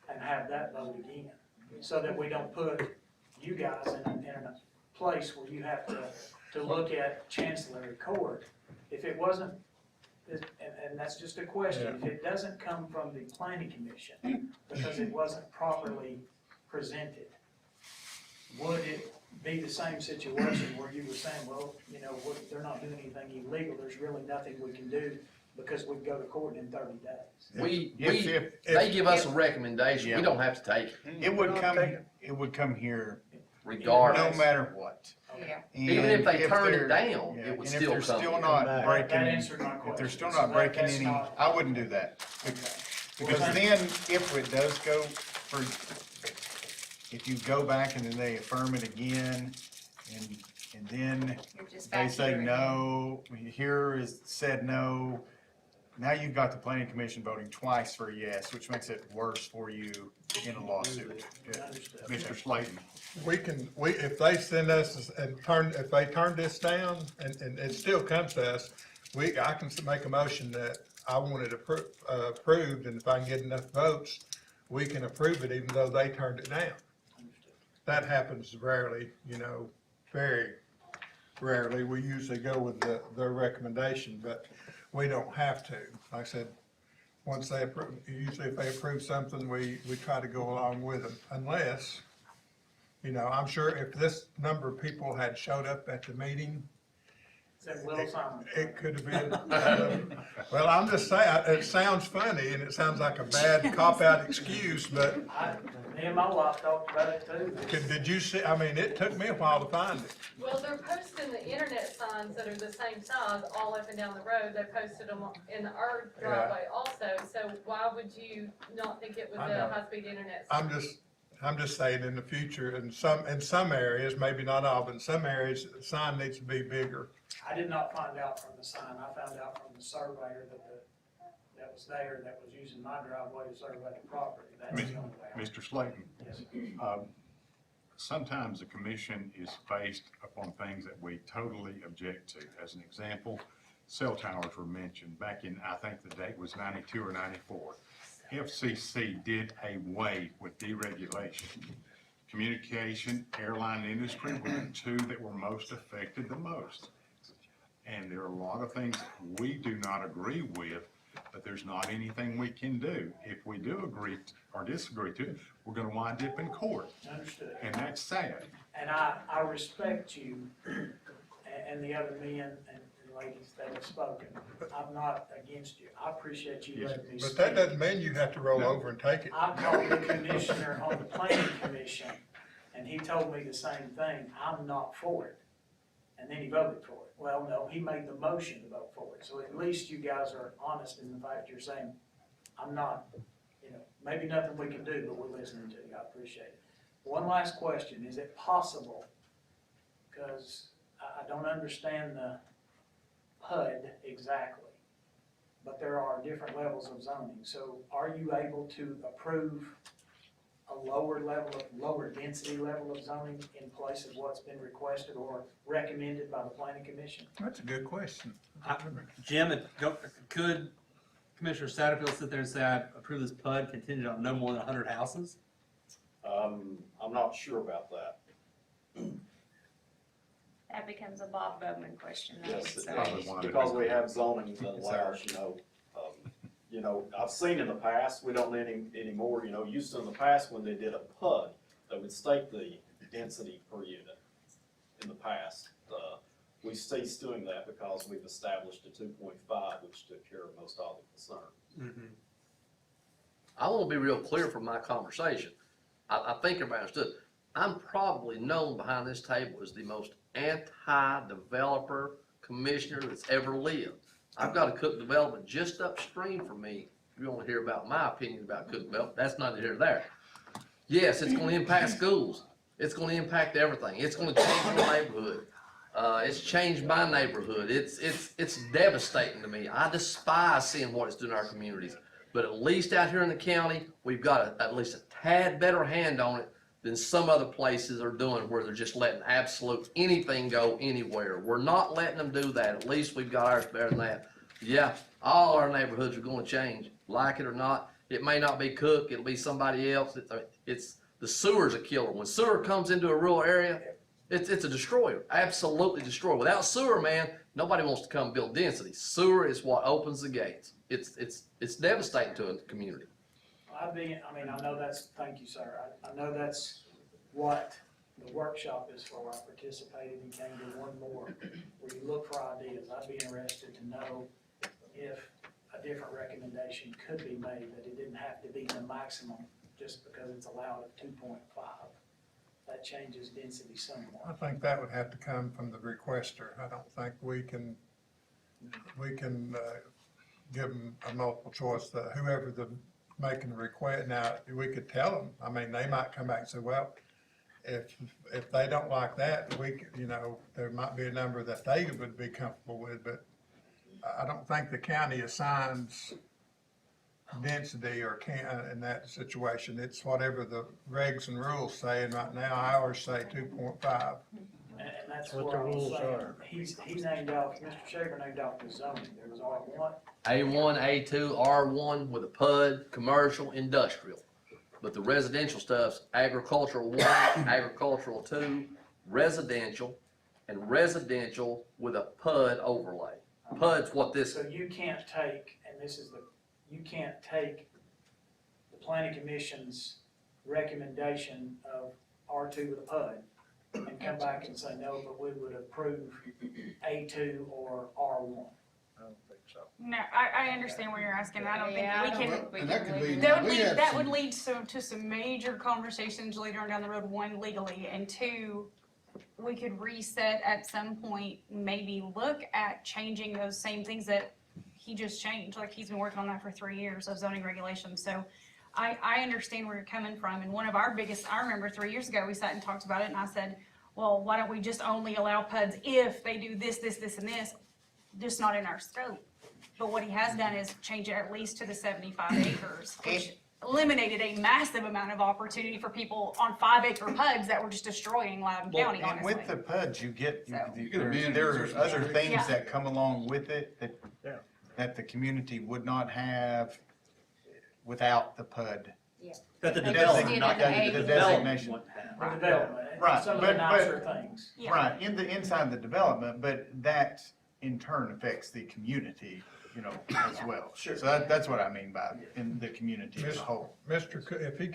and have that vote again? So that we don't put you guys in a place where you have to look at Chancellery Court. If it wasn't, and that's just a question, if it doesn't come from the planning commission because it wasn't properly presented, would it be the same situation where you were saying, well, they're not doing anything illegal, there's really nothing we can do because we go to court in 30 days? They give us a recommendation, we don't have to take it, It would come here regardless. no matter what. Even if they And turned they're- it down, yeah, it would and still if they're come still here. not That breaking, answered my question. if they're still So not breaking that's any, not- I wouldn't do that. Because then, if it does go for, if you go back and then they affirm it again, and then You're just they back say here again. no, here is said no, now you've got the planning commission voting twice for a yes, which makes it worse for you in a lawsuit. Yeah. Understood. Mr. Slayton, If they send us if they turn this down and it still comes to us, I can make a motion that I want it approved, and if I can get enough votes, we can approve it even though they turned it down. That happens rarely, very rarely. We usually go with their recommendation, but we don't have to. Like I said, once they approve, usually if they approve something, we try to go along with them, unless, I'm sure if this number of people had showed up at the meeting, Except Little Simon. it could have been, well, I'm just saying, it sounds funny and it sounds like a bad cop-out excuse, but Me and my wife talked about it too. did you see, it took me a while to find it. Well, they're posting the internet signs that are the same size all up and down the road. They posted them in our driveway also. So why would you not think it was I a know. high-speed internet sign? I'm just saying in the future, in some areas, maybe not all, but in some areas, the sign needs to be bigger. I did not find out from the sign. I found out from the surveyor that was there, that was using my driveway to survey the property. That's the only way. Mr. Slayton, Yes, sir. sometimes the commission is based upon things that we totally object to. As an example, cell towers were mentioned back in, I think the date was 92 or 94. FCC did away with deregulation. Communication, airline industry were the two that were most affected the most. And there are a lot of things we do not agree with, but there's not anything we can do. If we do agree or disagree to it, we're gonna wind up in court, Understood. and that's sad. And I respect you and the other men and ladies that have spoken. I'm not against you. I appreciate you letting me But speak. that doesn't mean you have to roll over and take it. I called the commissioner on the planning commission, and he told me the same thing. I'm not for it. And then he voted for it. Well, no, he made the motion to vote for it. So at least you guys are honest in the fact you're saying, I'm not, maybe nothing we can do, but we're listening to you. I appreciate it. One last question. Is it possible, because I don't understand the HUD exactly, but there are different levels of zoning. So are you able to approve a lower density level of zoning in place of what's been requested or recommended by the planning commission? That's a good question. Jim, could Commissioner Satterfield sit there and say, I approve this PUD contingent on no more than 100 houses? I'm not sure about that. That becomes a Bob Bowman question, though. Yes, it So- Probably does, one of the because we big have zoning that allows, I've seen in the past, we don't need any anymore, used to in the past, when they did a PUD, they would state the density per unit in the past. We ceased doing that because we've established a 2.5, which took care of most all the concerns. I want to be real clear from my conversation. I think everybody understood. I'm probably known behind this table as the most anti-developer commissioner that's ever lived. I've got a Cook Development just upstream from me. If you want to hear about my opinion about Cook Development, that's neither here nor there. Yes, it's going to impact schools. It's going to impact everything. It's going to change the neighborhood. It's changed my neighborhood. It's devastating to me. I despise seeing what it's doing in our communities. But at least out here in the county, we've got at least a tad better hand on it than some other places are doing, where they're just letting absolute anything go anywhere. We're not letting them do that. At least we've got ours better than that. Yeah, all our neighborhoods are going to change, like it or not. It may not be Cook, it'll be somebody else. It's the sewer's a killer. When sewer comes into a rural area, it's a destroyer, absolutely destroyer. Without sewer, man, nobody wants to come build density. Sewer is what opens the gates. It's devastating to a community. I know that's, thank you, sir. I know that's what the workshop is for. I participated and came to one more where you look for ideas. I'd be interested to know if a different recommendation could be made, that it didn't have to be the maximum just because it's allowed at 2.5. That changes density somewhat. I think that would have to come from the requester. I don't think we can give them a multiple choice, whoever making the request. Now, we could tell them, I mean, they might come back and say, well, if they don't like that, there might be a number that they would be comfortable with, but I don't think the county assigns density or in that situation. It's whatever the regs and rules say, and right now ours say 2.5. And that's what the rules are. He named out, Mr. Shaver named out the zoning. There was R1. A1, A2, R1 with a PUD, commercial, industrial. But the residential stuff's agricultural 1, agricultural 2, residential, and residential with a PUD overlay. PUD's what this. So you can't take, you can't take the planning commission's recommendation of R2 with a PUD and come back and say, no, but we would approve A2 or R1. I don't think so. No, I understand what you're asking. I don't think we can. And that could be. That would lead to some major conversations later on down the road, one, legally, and two, we could reset at some point, maybe look at changing those same things that he just changed. Like, he's been working on that for 3 years of zoning regulations. So I understand where you're coming from. And one of our biggest, I remember 3 years ago, we sat and talked about it, and I said, well, why don't we just only allow PUDs if they do this, this, this, and this, just not in our scope. But what he has done is change it at least to the 75 acres, which eliminated a massive amount of opportunity for people on 5-acre PUDs that were just destroying Loudon County, And honestly. with the PUDs, you get, amenities there's or other something. things Yeah. that come along with it that the community would not have without the PUD. That the The development, not not the designation. The development, Right, some of the but- nicer things. Yeah. Right, inside the development, but that in turn affects the community, as well. Sure. So that's what I mean by in the community as a whole. Mr. Cook, if he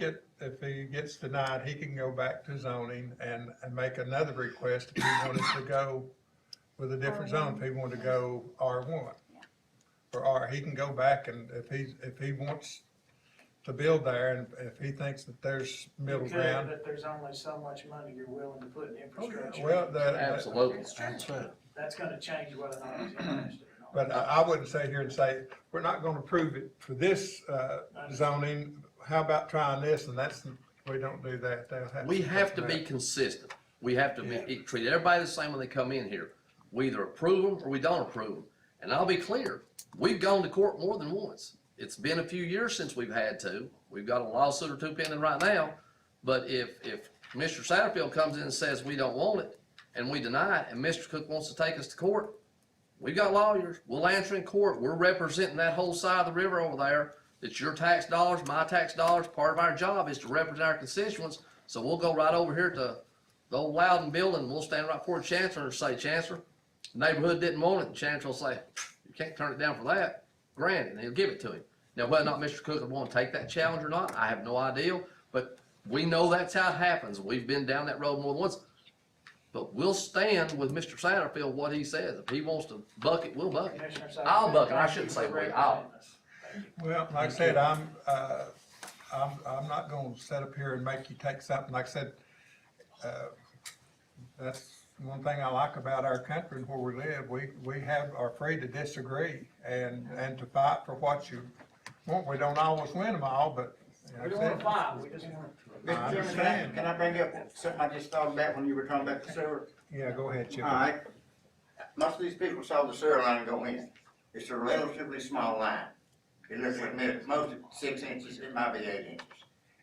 gets denied, he can go back to zoning and make another request if he wanted to go with a different zone, if he wanted to go R1. Or R, he can go back, and if he wants to build there, and if he thinks that there's middle You could, ground. but there's only so much money you're willing to put in infrastructure. Well, Absolutely. That's gonna change whether or not he's interested or not. But I wouldn't sit here and say, we're not gonna approve it for this, zoning, how about trying this, and we don't do that. They'll have. We have to be consistent. We have to treat everybody the same when they come in here. We either approve them or we don't approve them. And I'll be clear, we've gone to court more than once. It's been a few years since we've had to. We've got a lawsuit or two pending right now, But if Mr. Satterfield comes in and says we don't want it, and we deny it, and Mr. Cook wants to take us to court, we've got lawyers, we'll answer in court, we're representing that whole side of the river over there. It's your tax dollars, my tax dollars, part of our job is to represent our constituents, so we'll go right over here to the old Loudon building, we'll stand right before the chancellor and say, Chancellor, the neighborhood didn't want it, the chancellor will say, you can't turn it down for that, granted, and he'll give it to him. Now, whether or not Mr. Cook would want to take that challenge or not, I have no idea, but we know that's how it happens, we've been down that road more than once. But we'll stand with Mr. Satterfield what he says. If he wants to buck it, we'll buck it. Commissioner Satterfield, I'll buck it. I thank shouldn't you say for we. I'll. representing us. Thank you. Well, like I said, I'm not gonna sit up here and make you take something, like I said, that's one thing I like about our country and where we live, we are free to disagree and to fight for what you want. We don't always win them all, but. We don't wanna fight, we just wanna. I Mr. Chairman, understand. can I bring up something I just thought about when you were talking about the sewer? Yeah, go ahead, Chip. All right. Most of these people saw the sewer line go in. It's a relatively small line. It looks like most of 6 inches, it might be 8 inches.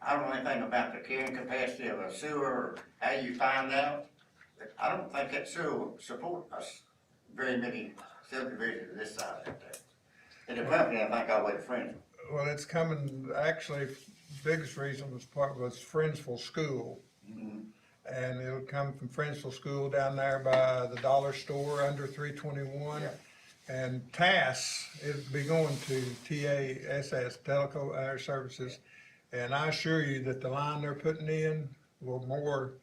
I don't know anything about the carrying capacity of a sewer or how you find out. But I don't think that sewer will support us very many subdivisions this size like that. And the company, I think I'll wait for friends. Well, it's coming, actually, biggest reason was Friendsville School. And it'll come from Friendsville School down there by the dollar store under 321. Yeah. And TAS, it'll be going to TASS, Telco Air Services. And I assure you that the line they're putting in will more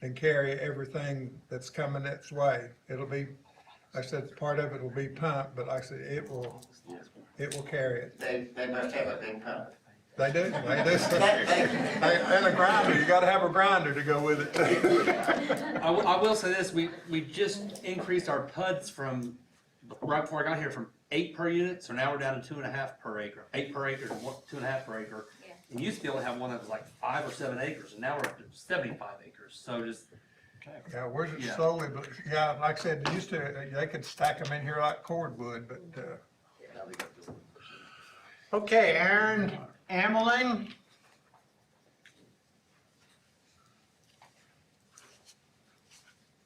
than carry everything that's coming its way. It'll be, like I said, part of it will be pumped, but like I said, it will carry it. They must have a big pump. They do, they do. And a grinder, you gotta have a grinder to go with it. I will say this, we just increased our PUDs from, right before I got here, from 8 per unit, so now we're down to 2.5 per acre. 8 per acre to 2.5 per acre. Yeah. And used to be able to have one that was like 5 or 7 acres, and now we're up to 75 acres, so just. Yeah, we're just Yeah. slowly, but, yeah, like I said, they used to, they could stack them in here like cordwood, but, Okay, Aaron Ameling.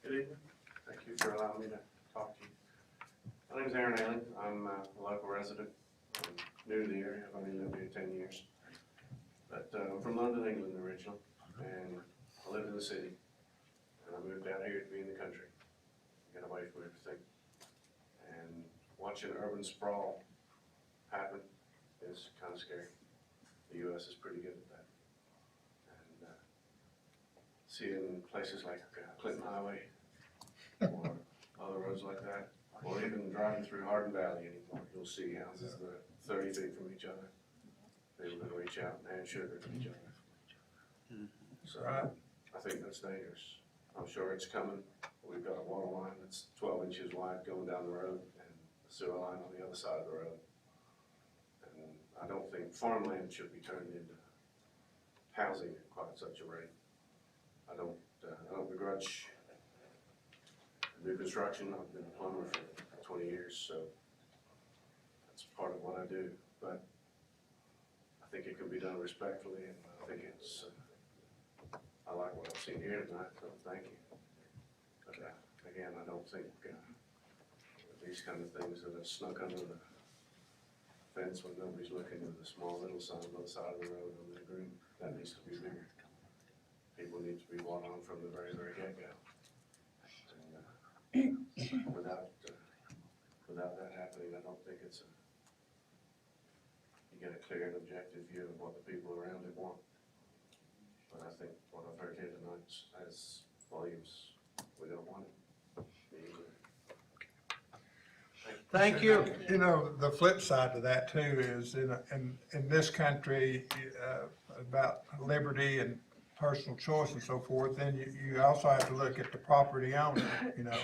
Good evening. Thank you for allowing me to talk to you. My name's Aaron Ailing. I'm a local resident. I'm new to the area. I've only lived here 10 years. But I'm from London, England originally, and I lived in the city. And I moved out here to be in the country, get away from everything. And watching urban sprawl happen is kind of scary. The U.S. is pretty good at that. And seeing places like Clinton Highway or other roads like that, or even driving through Hardin Valley anymore, you'll see houses that are 30 feet from each other. People can reach out and hand sugar to each other. So I think that's dangerous. I'm sure it's coming. We've got a water line that's 12 inches wide going down the road and a sewer line on the other side of the road. And I don't think farmland should be turned into housing at quite such a rate. I don't begrudge new construction. I've been a plumber for 20 years, so that's part of what I do. But I think it can be done respectfully, and I think it's, I like what I've seen here tonight, so thank you. But again, I don't think these kind of things that have snuck under the fence when nobody's looking at the small little sign on the side of the road on the green, that needs to be bigger. People need to be brought on from the very, very get-go. And without that happening, I don't think it's you get a clear and objective view of what the people around it want. But I think what I've heard here tonight has volumes. We don't want it. Thank you. you know, the flip side to that too is in this country, about liberty and personal choice and so forth, then you also have to look at the property owner, you know.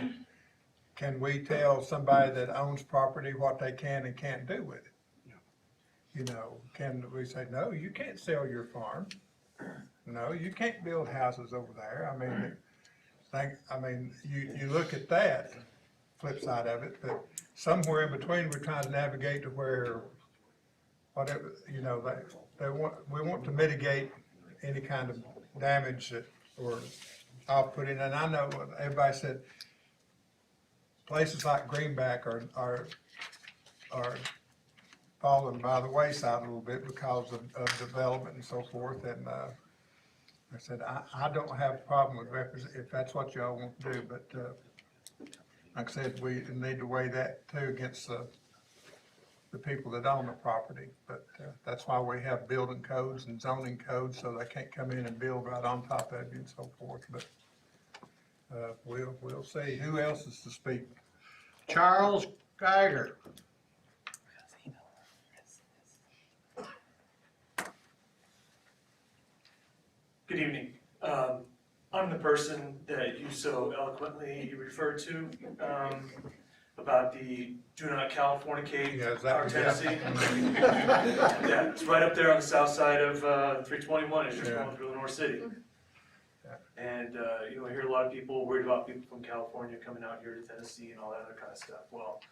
Can we tell somebody that owns property what they can and can't do with it? You know, can we say, no, you can't sell your farm. No, you can't build houses over there. I mean, you look at that flip side of it, but somewhere in between, we're trying to navigate to where, whatever, you know, we want to mitigate any kind of damage that, or I'll put in, and I know what everybody said, places like Greenback are falling by the wayside a little bit because of development and so forth, and, I said, I don't have a problem with if that's what y'all want to do, but, like I said, we need to weigh that too against, the people that own the property, but, that's why we have building codes and zoning codes, so they can't come in and build right on top of you and so forth, but, we'll see. Who else is to speak? Charles Geiger. Good evening. I'm the person that you so eloquently referred to about the do not Californicate Yeah, is that- our Tennessee. Yeah, it's right up there on the south side of 321 as you're going through Lenore City. And, you know, I hear a lot of people worried about people from California coming out here to Tennessee and all that other kind of stuff. Well,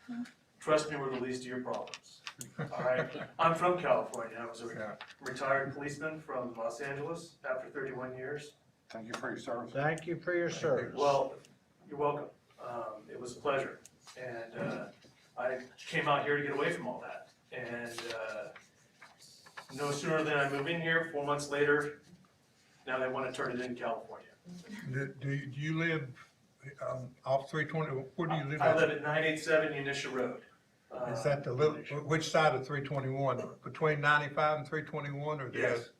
trust me, we're the least of your problems. All right? I'm from California. I was a retired policeman from Los Angeles after 31 years. Thank you for your service. Thank you for your service. Well, you're welcome. It was a pleasure. And I came out here to get away from all that. And no sooner than I move in here, 4 months later, now they want to turn it in California. Do you live, off 320, where do you live? I live at 987 Unisha Road. Is that the little, which side of 321? Between 95 and 321, or Yes.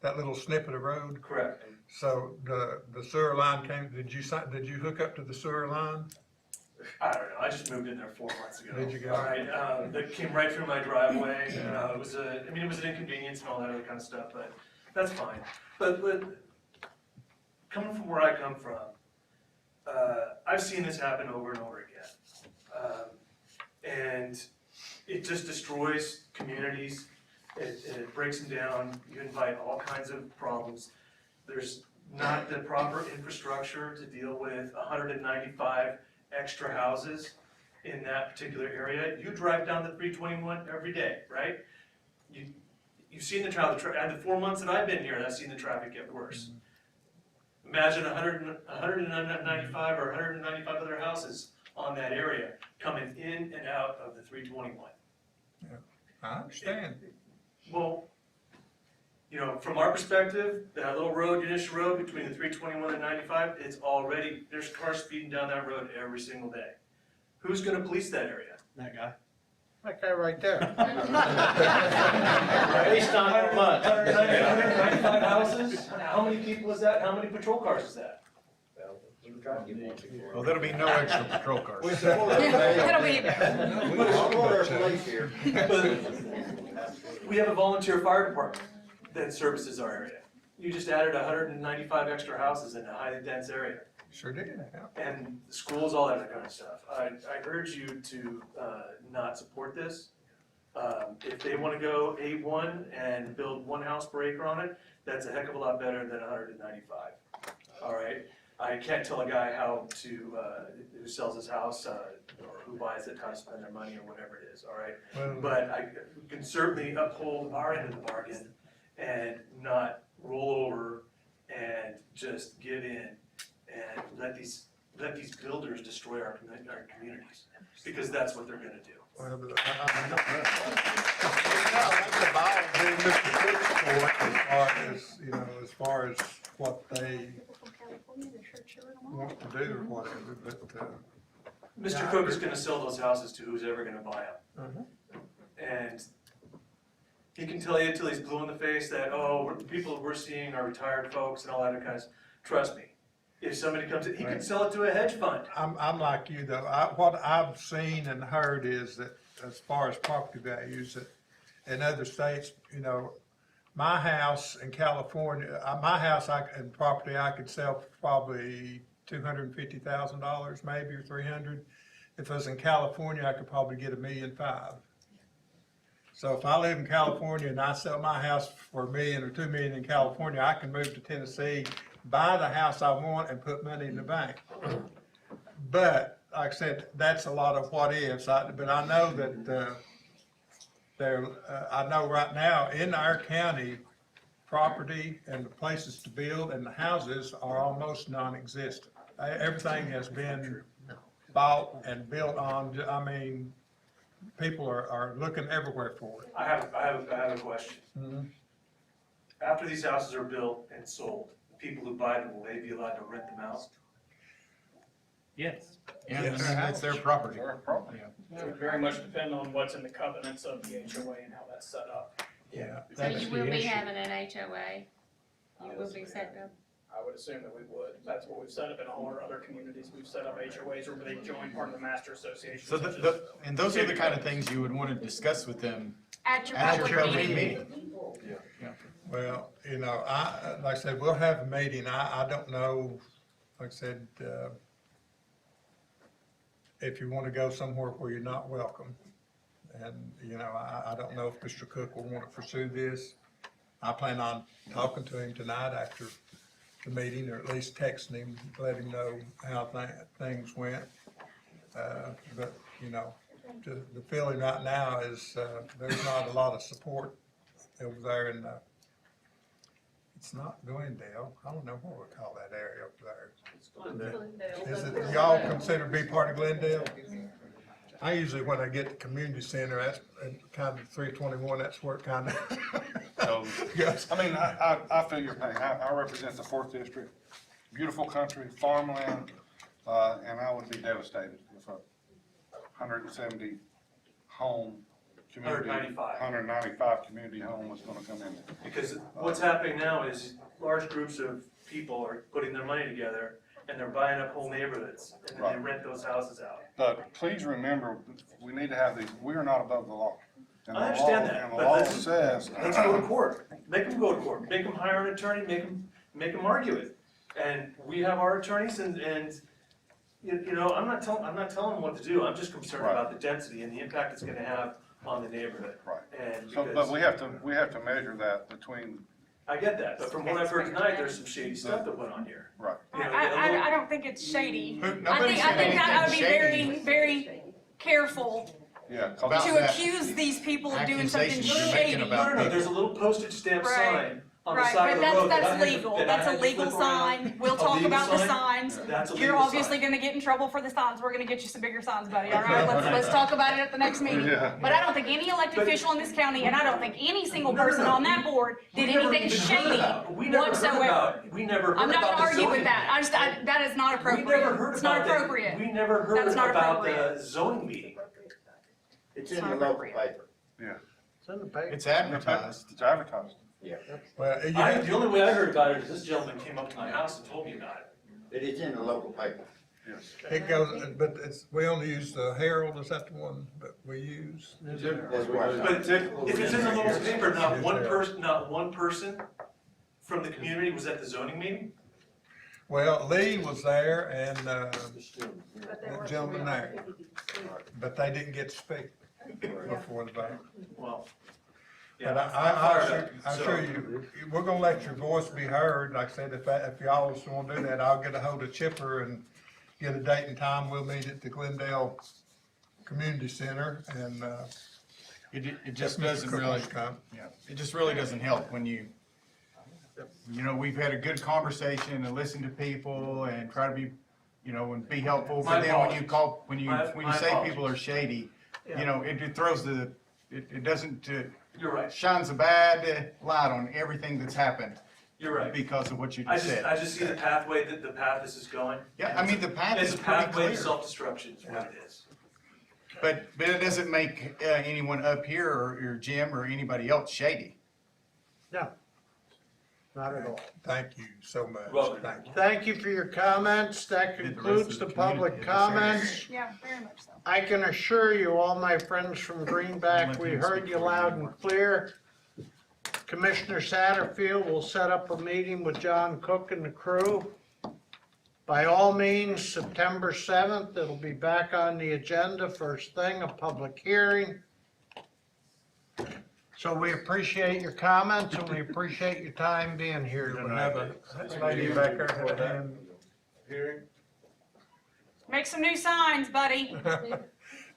that little snippet of road? Correct. So the sewer line came, did you hook up to the sewer line? I don't know, I just moved in there 4 months ago. Did you go? All right, that came right through my driveway. It was it was an inconvenience and all that other kind of stuff, but that's fine. But coming from where I come from, I've seen this happen over and over again. And it just destroys communities, it breaks them down, you invite all kinds of problems. There's not the proper infrastructure to deal with 195 extra houses in that particular area. You drive down the 321 every day, right? You've seen the traffic, and the 4 months that I've been here, I've seen the traffic get worse. Imagine 195 or 195 other houses on that area coming in and out of the 321. Yeah, I understand. Well, you know, from our perspective, that little road, Unisha Road, between the 321 and 95, it's already, there's cars speeding down that road every single day. Who's gonna police that area? That guy. That guy right there. Based on how much? 195 houses? How many people is that? How many patrol cars is that? Well, there'll be no extra patrol cars. That'll be We have a volunteer fire department that services our area. You just added 195 extra houses in a highly dense area. Sure did, yeah. And schools, all that kind of stuff. I urge you to not support this. If they want to go A1 and build 1 house per acre on it, that's a heck of a lot better than 195. All right? I can't tell a guy how to, who sells his house, or who buys it, how to spend their money or whatever it is, all right? Well, But I can certainly uphold our end of the bargain and not roll over and just give in and let these builders destroy our communities, because that's what they're gonna do. Well, but as far as what they want to do or whatever, but, Mr. Cook is gonna sell those houses to who's ever gonna buy them. And he can tell you till he's blue in the face that, oh, the people we're seeing are retired folks and all that other kinds. Trust me, if somebody comes in, he can sell it to a hedge fund. I'm like you though, what I've seen and heard is that as far as property values, that in other states, you know, my house in California, and property I could sell for probably $250,000 maybe, or 300. If I was in California, I could probably get $1.5 million. So if I live in California and I sell my house for $1 million or $2 million in California, I can move to Tennessee, buy the house I want, and put money in the bank. But like I said, that's a lot of what ifs. But I know that I know right now in our county, property and the places to build, and the houses are almost non-existent. Everything has been bought and built on, I mean, people are looking everywhere for it. I have a question. Mhm. After these houses are built and sold, the people who buy them, will they be allowed to rent them out? Yes. Yeah, I mean, it's their property. It would very much depend on what's in the covenants of the HOA and how that's set up. Yeah. So that's you the will be issue. having an HOA? You will be setting up? I would assume that we would. That's what we've set up in all our other communities. We've set up HOAs where they join part of the master association. So and those are the kind of things you would want to discuss with them At your at your public public meeting. meeting. Well, you know, like I said, we'll have a meeting. I don't know, like I said, if you want to go somewhere where you're not welcome. And, you know, I don't know if Mr. Cook will want to pursue this. I plan on talking to him tonight after the meeting, or at least texting him, let him know how things went. But, you know, the feeling right now is, there's not a lot of support over there in it's not Glendale. I don't know what we call that area up there. Is it, y'all consider to be part of Glendale? I usually, when I get to community center, that's kind of 321, that's where it kind of. So, I mean, I feel your pain. I represent the 4th District, beautiful country, farmland, and I would be devastated if a 170 home community. 195 community home was gonna come in there. Because what's happening now is large groups of people are putting their money together and they're buying up whole neighborhoods and then they rent those houses out. But please remember, we need to have these, we are not above the law. And the I understand law- that, And the but law let's says. go to court. Make them go to court. Make them hire an attorney, make them argue it. And we have our attorneys and you know, I'm not telling them what to do. I'm just concerned about the density and the impact it's gonna have on the neighborhood. Right. And So, because, but we have to measure that between. I get that, but from what I've heard tonight, there's some shady stuff that went on here. Right. You know, I don't think it's shady. I Nobody's think saying that I would be anything very, very careful Yeah. to accuse these people of doing something Accusations you're shady. making about No, there's a little postage stamp Right. sign on the Right, side but of the road. that's that I had to- legal, that I that's had a to legal flip around. sign, we'll A talk legal about the sign? signs. That's a You're legal obviously sign. gonna get in trouble for the signs, we're gonna get you some bigger signs, buddy, all right? Let's talk about it at the next meeting. Yeah. But I don't think any elected official in this county, and I don't think any single person on that board did We never anything even heard shady about it. We never heard whatsoever. about it. We never heard I'm not about gonna the argue with zoning. that, that is not We never appropriate, heard it's not about the- appropriate. We never heard That's not about appropriate. the zoning meeting. It's It's in not the local appropriate. paper. Yeah. It's in the paper. It's advertised. It's advertised. Well, The only way I heard about it is this gentleman came up to my house and told me about it. It is in the local paper. Yes. it goes, but we only use the Herald, is that the one that we use? That's right. But if it's in the local paper, not one person from the community was at the zoning meeting? Well, Lee was there and, that gentleman there, but they didn't get to speak before the vote. Well, But yeah. I assure you, we're gonna let your voice be heard. Like I said, if y'all just wanna do that, I'll get a hold of Chipper and get a date and time. We'll meet at the Glendale Community Center and, It just Mr. doesn't Cook really, wants to come. yeah, it just really doesn't help when you know, we've had a good conversation and listen to people and try to be, you know, and be helpful. My But then when you apologies. call, when you My say apologies. people are shady, you know, it throws it doesn't, You're right, shines a bad light on everything that's happened you're right. because of what you I just just, said. I just see the pathway, the path this is going. Yeah, I mean, the path It's is a pretty pathway to clear. self-destruction is what it is. But it doesn't make anyone up here or Jim or anybody else shady. No, not at all. Thank you so much. Welcome. Thank you. Thank you for your comments. That And the rest concludes of the the public community in this area. comments. Yeah, very much so. I can assure you, all my friends from Greenback, we heard you loud and clear. Commissioner Satterfield will set up a meeting with John Cook and the crew. By all means, September 7th, it'll be back on the agenda, first thing, a public hearing. So we appreciate your comments and we appreciate your time being here We have tonight. a lady back there had a hand. Make some new signs, buddy.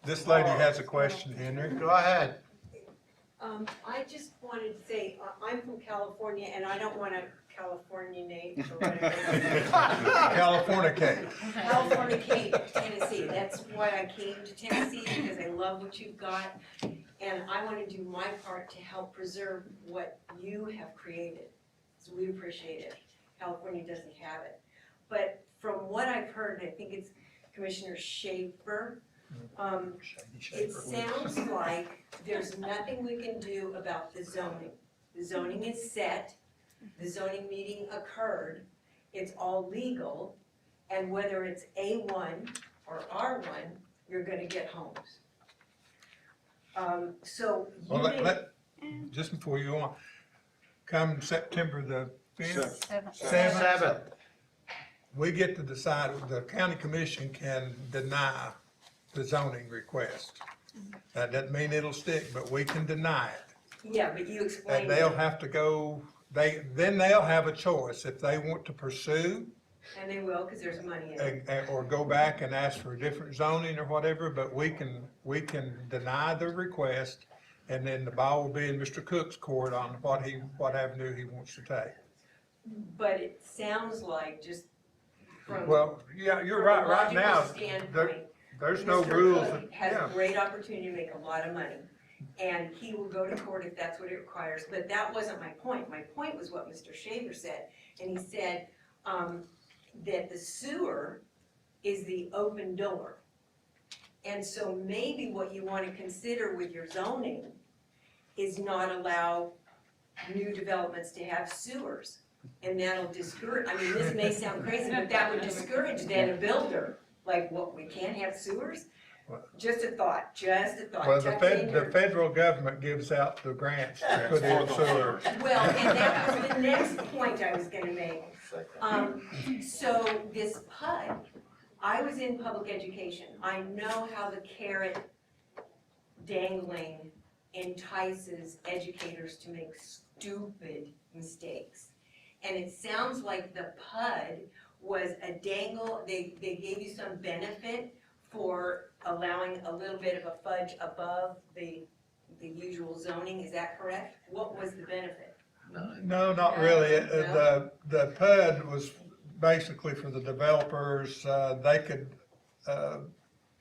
This lady has a question, Henry. Go ahead. I just wanted to say, I'm from California and I don't wanna Californiate or whatever. California. Californiate Tennessee, that's why I came to Tennessee, because I love what you've got. And I wanna do my part to help preserve what you have created, so we appreciate it. California doesn't have it. But from what I've heard, I think it's Commissioner Schaefer, it sounds like there's nothing we can do about the zoning. The zoning is set, the zoning meeting occurred, it's all legal, and whether it's A1 or R1, you're gonna get homes. So you Well, didn't, just before you go on, come September the 5th, Seventh. we get to decide, the county commission can deny the zoning request. That doesn't mean it'll stick, but we can deny it. yeah, but you explained. And they'll have to go, then they'll have a choice if they want to pursue And they will, because there's money in it. or go back and ask for a different zoning or whatever, but we can deny the request, and then the ball will be in Mr. Cook's court on what avenue he wants to take. But it sounds like just from. Well, yeah, you're from a right, right now, logical standpoint, there's no Mr. rules. Cook has a great opportunity to make a lot of money, and he will go to court if that's what it requires, but that wasn't my point. My point was what Mr. Shaver said, and he said, that the sewer is the open door. And so maybe what you wanna consider with your zoning is not allow new developments to have sewers. And that'll discourage, I mean, this may sound crazy, but that would discourage then a builder, like, what, we can't have sewers? Just a thought, Well, the federal government gives out the grants to put in sewer. Well, and that was the next point I was gonna make. So this PUD, I was in public education, I know how the carrot dangling entices educators to make stupid mistakes. And it sounds like the PUD was a dangle, they gave you some benefit for allowing a little bit of a fudge above the usual zoning, is that correct? What was the benefit? No, not really. The PUD was basically for the developers, they could,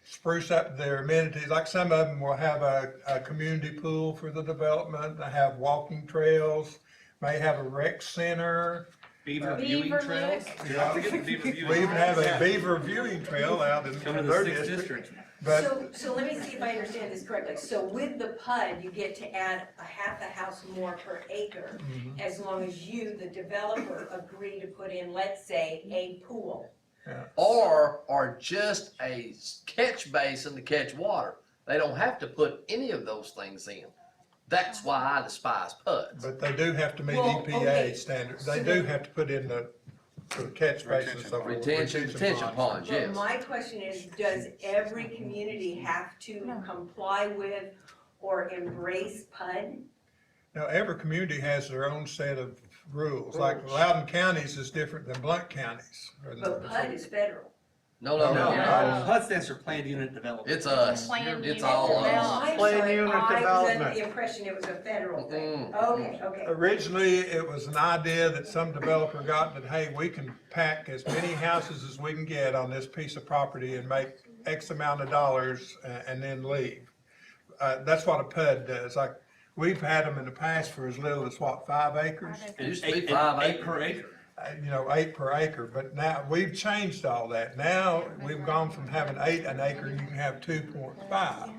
spruce up their amenities, like some of them will have a community pool for the development, they have walking trails, may have a rec center. Beaver viewing trails? Yeah. Forget the beaver viewing. We even have a beaver viewing trail out in Come to the their 6th district. district. But So let me see if I understand this correctly. So with the PUD, you get to add a half a house more per acre, as long as you, the developer, agree to put in, let's say, a pool. Or just a catch basin to catch water. They don't have to put any of those things in. That's why I despise PUDs. But they do have to meet Well, okay. EPA standards. They do have to put in the catch basins. and so forth. Retention ponds, But yes. my question is, does every community have to comply with or embrace PUD? Now, every community has their own set of rules, like Loudon County's is different than Blount County's. But PUD is federal. No. HUD stands for Planned Unit Development. It's us. It's all us. I'm Plan sorry, unit I was under development. the impression it was a federal thing. Mm. Okay. Originally, it was an idea that some developer got that, hey, we can pack as many houses as we can get on this piece of property and make X amount of dollars and then leave. That's what a PUD does. Like, we've had them in the past for as little as, 5 acres? It used to be 5 8 acres. per acre. 8 per acre, but now, we've changed all that. Now, we've gone from having 8 an acre, you can have 2.5.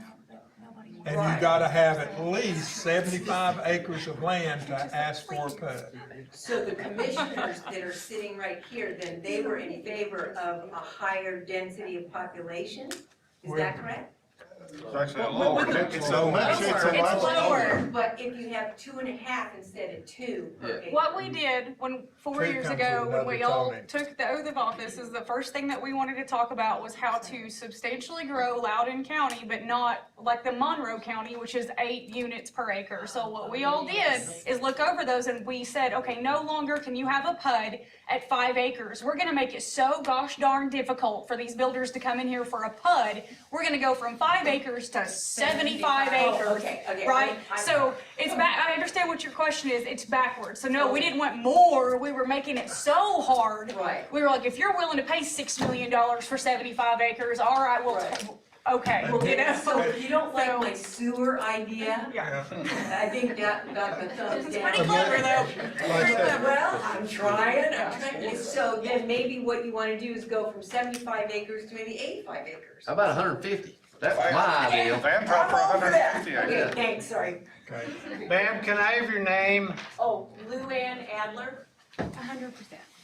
And you gotta have at least 75 acres of land to ask for a PUD. So the commissioners that are sitting right here, then they were in favor of a higher density of population? Is that correct? It's actually a lower. It's lower. But if you have 2.5 instead of 2 per acre. What we did when 4 Two years comes ago, with when we another all zoning. took the oath of office, is the first thing that we wanted to talk about was how to substantially grow Loudon County, but not like the Monroe County, which is 8 units per acre. So what we all did is look over those and we said, okay, no longer can you have a PUD at 5 acres. We're gonna make it so gosh darn difficult for these builders to come in here for a PUD. We're gonna go from 5 acres acres to 75 acres. Okay. Right? So it's I understand what your question is. It's backwards. So no, we didn't want more. We were making it so hard. Right. We were like, if you're willing to pay $6 million for 75 acres, all right, we'll, okay, you know. So if you don't like my sewer idea, Yeah. I think that got the thumbs It's down. pretty clever though. Pretty clever. Well, I'm trying. So then maybe what you wanna do is go from 75 acres to maybe 85 acres. How about 150? That's my idea. Van tried for I'm over that. 150 Okay, acres. thanks, sorry. Ma'am, can I have your name? Oh, Luann Adler? 100%.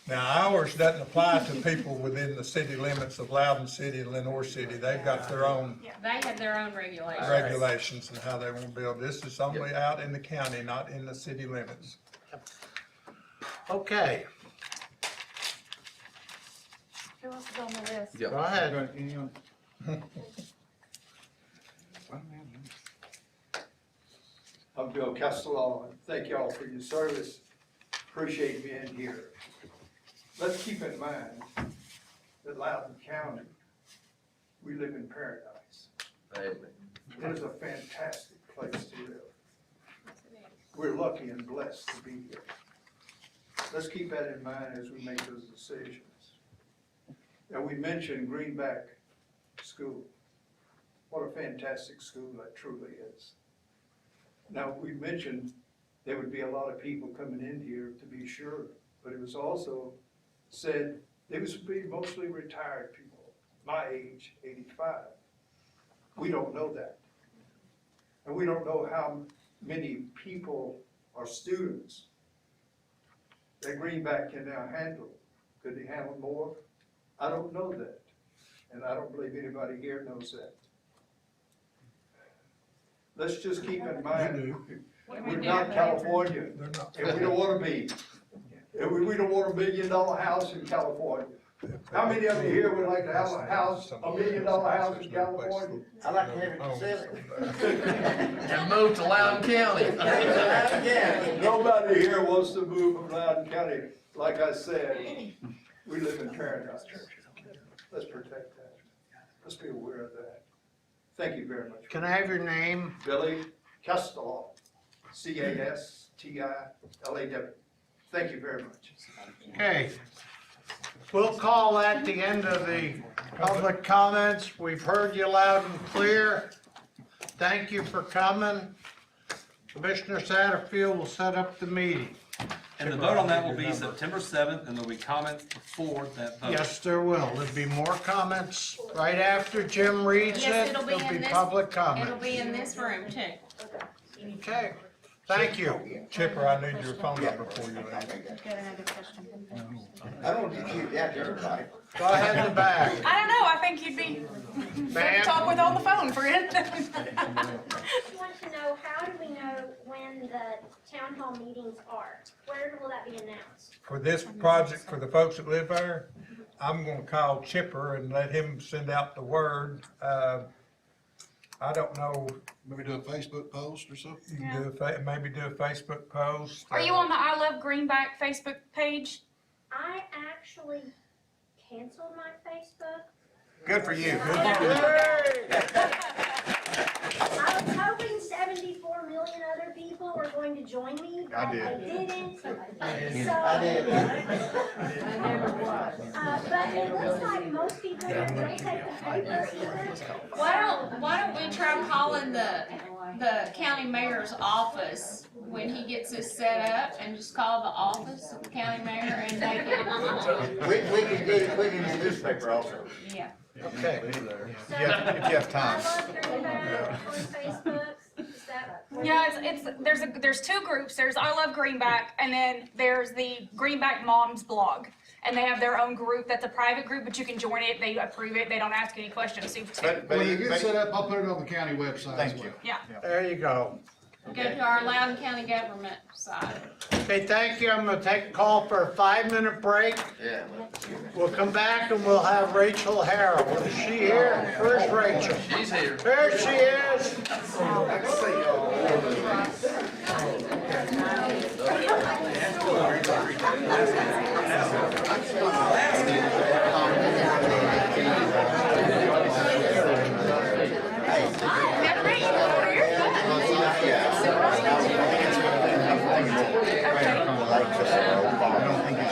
Now, ours doesn't apply to people within the city limits of Loudon City and Lenore City. They've got their own They have their own regulations. regulations and how they want to build. This is only out in the county, not in the city limits. Okay, Who else is on the list? Yep. go ahead. I'm Bill Castellano, and thank y'all for your service. Appreciate being here. Let's keep in mind that Loudon County, we live in paradise. Amen. It is a fantastic place to live. We're lucky and blessed to be here. Let's keep that in mind as we make those decisions. And we mentioned Greenback School. What a fantastic school that truly is. Now, we mentioned there would be a lot of people coming in here, to be sure, but it was also said they would be mostly retired people, my age, 85. We don't know that. And we don't know how many people or students that Greenback can now handle. Could they handle more? I don't know that. And I don't believe anybody here knows that. Let's just keep in mind, we're not California, and we don't wanna be. And we don't want $1 million house in California. How many of you here would like to have a house, $1 million house in California? I like to have it to sell it. And move to Loudon County. Nobody here wants to move from Loudon County. Like I said, we live in paradise. Let's protect that. Let's be aware of that. Thank you very much. Can I have your name? Billy Castellano, Castilaw. Thank you very much. Okay. We'll call that the end of the public comments. We've heard you loud and clear. Thank you for coming. Commissioner Satterfield will set up the meeting. And the vote on that will be September 7th, and there'll be comments before that vote. Yes, there will. There'll be more comments right after Jim reads Yes, it. it'll be There'll in be this- public It'll comment. be in this room too. Okay, thank you. Chipper, I need your phone number before you leave. Got another question. I don't get you out there, everybody. Go ahead in the back. I don't know, I think you'd be fun to talk with on the phone, friend. I want to know, how do we know when the town hall meetings are? Where will that be announced? For this project, for the folks that live there, I'm gonna call Chipper and let him send out the word. I don't know. Maybe do a Facebook post or something? You can do maybe do a Facebook post. Are you on the I Love Greenback Facebook page? I actually canceled my Facebook. Good for you. I was hoping 74 million other people were going to join me, but I did. I didn't. So, I did. but it looks like most people don't take the paper either. Why don't we try calling the county mayor's office when he gets this set up, and just call the office of the county mayor and make it. We can get it put in the newspaper also. Yeah. Okay. If you have time. I love Greenback on Facebook. Is that? Yeah, there's two groups. There's I Love Greenback, and then there's the Greenback Moms blog. And they have their own group. That's a private group, but you can join it. They approve it. They don't ask any questions. When you get set up, I'll put it on the county website. Thank you. Yeah. There you go. Go to our Loudon County government side. Okay, thank you. I'm gonna take a call for a 5-minute break. Yeah. We'll come back and we'll have Rachel Harrell. Is she here? Where's Rachel? She's here. There she is. Hey, Never met you before, you're good. I don't think it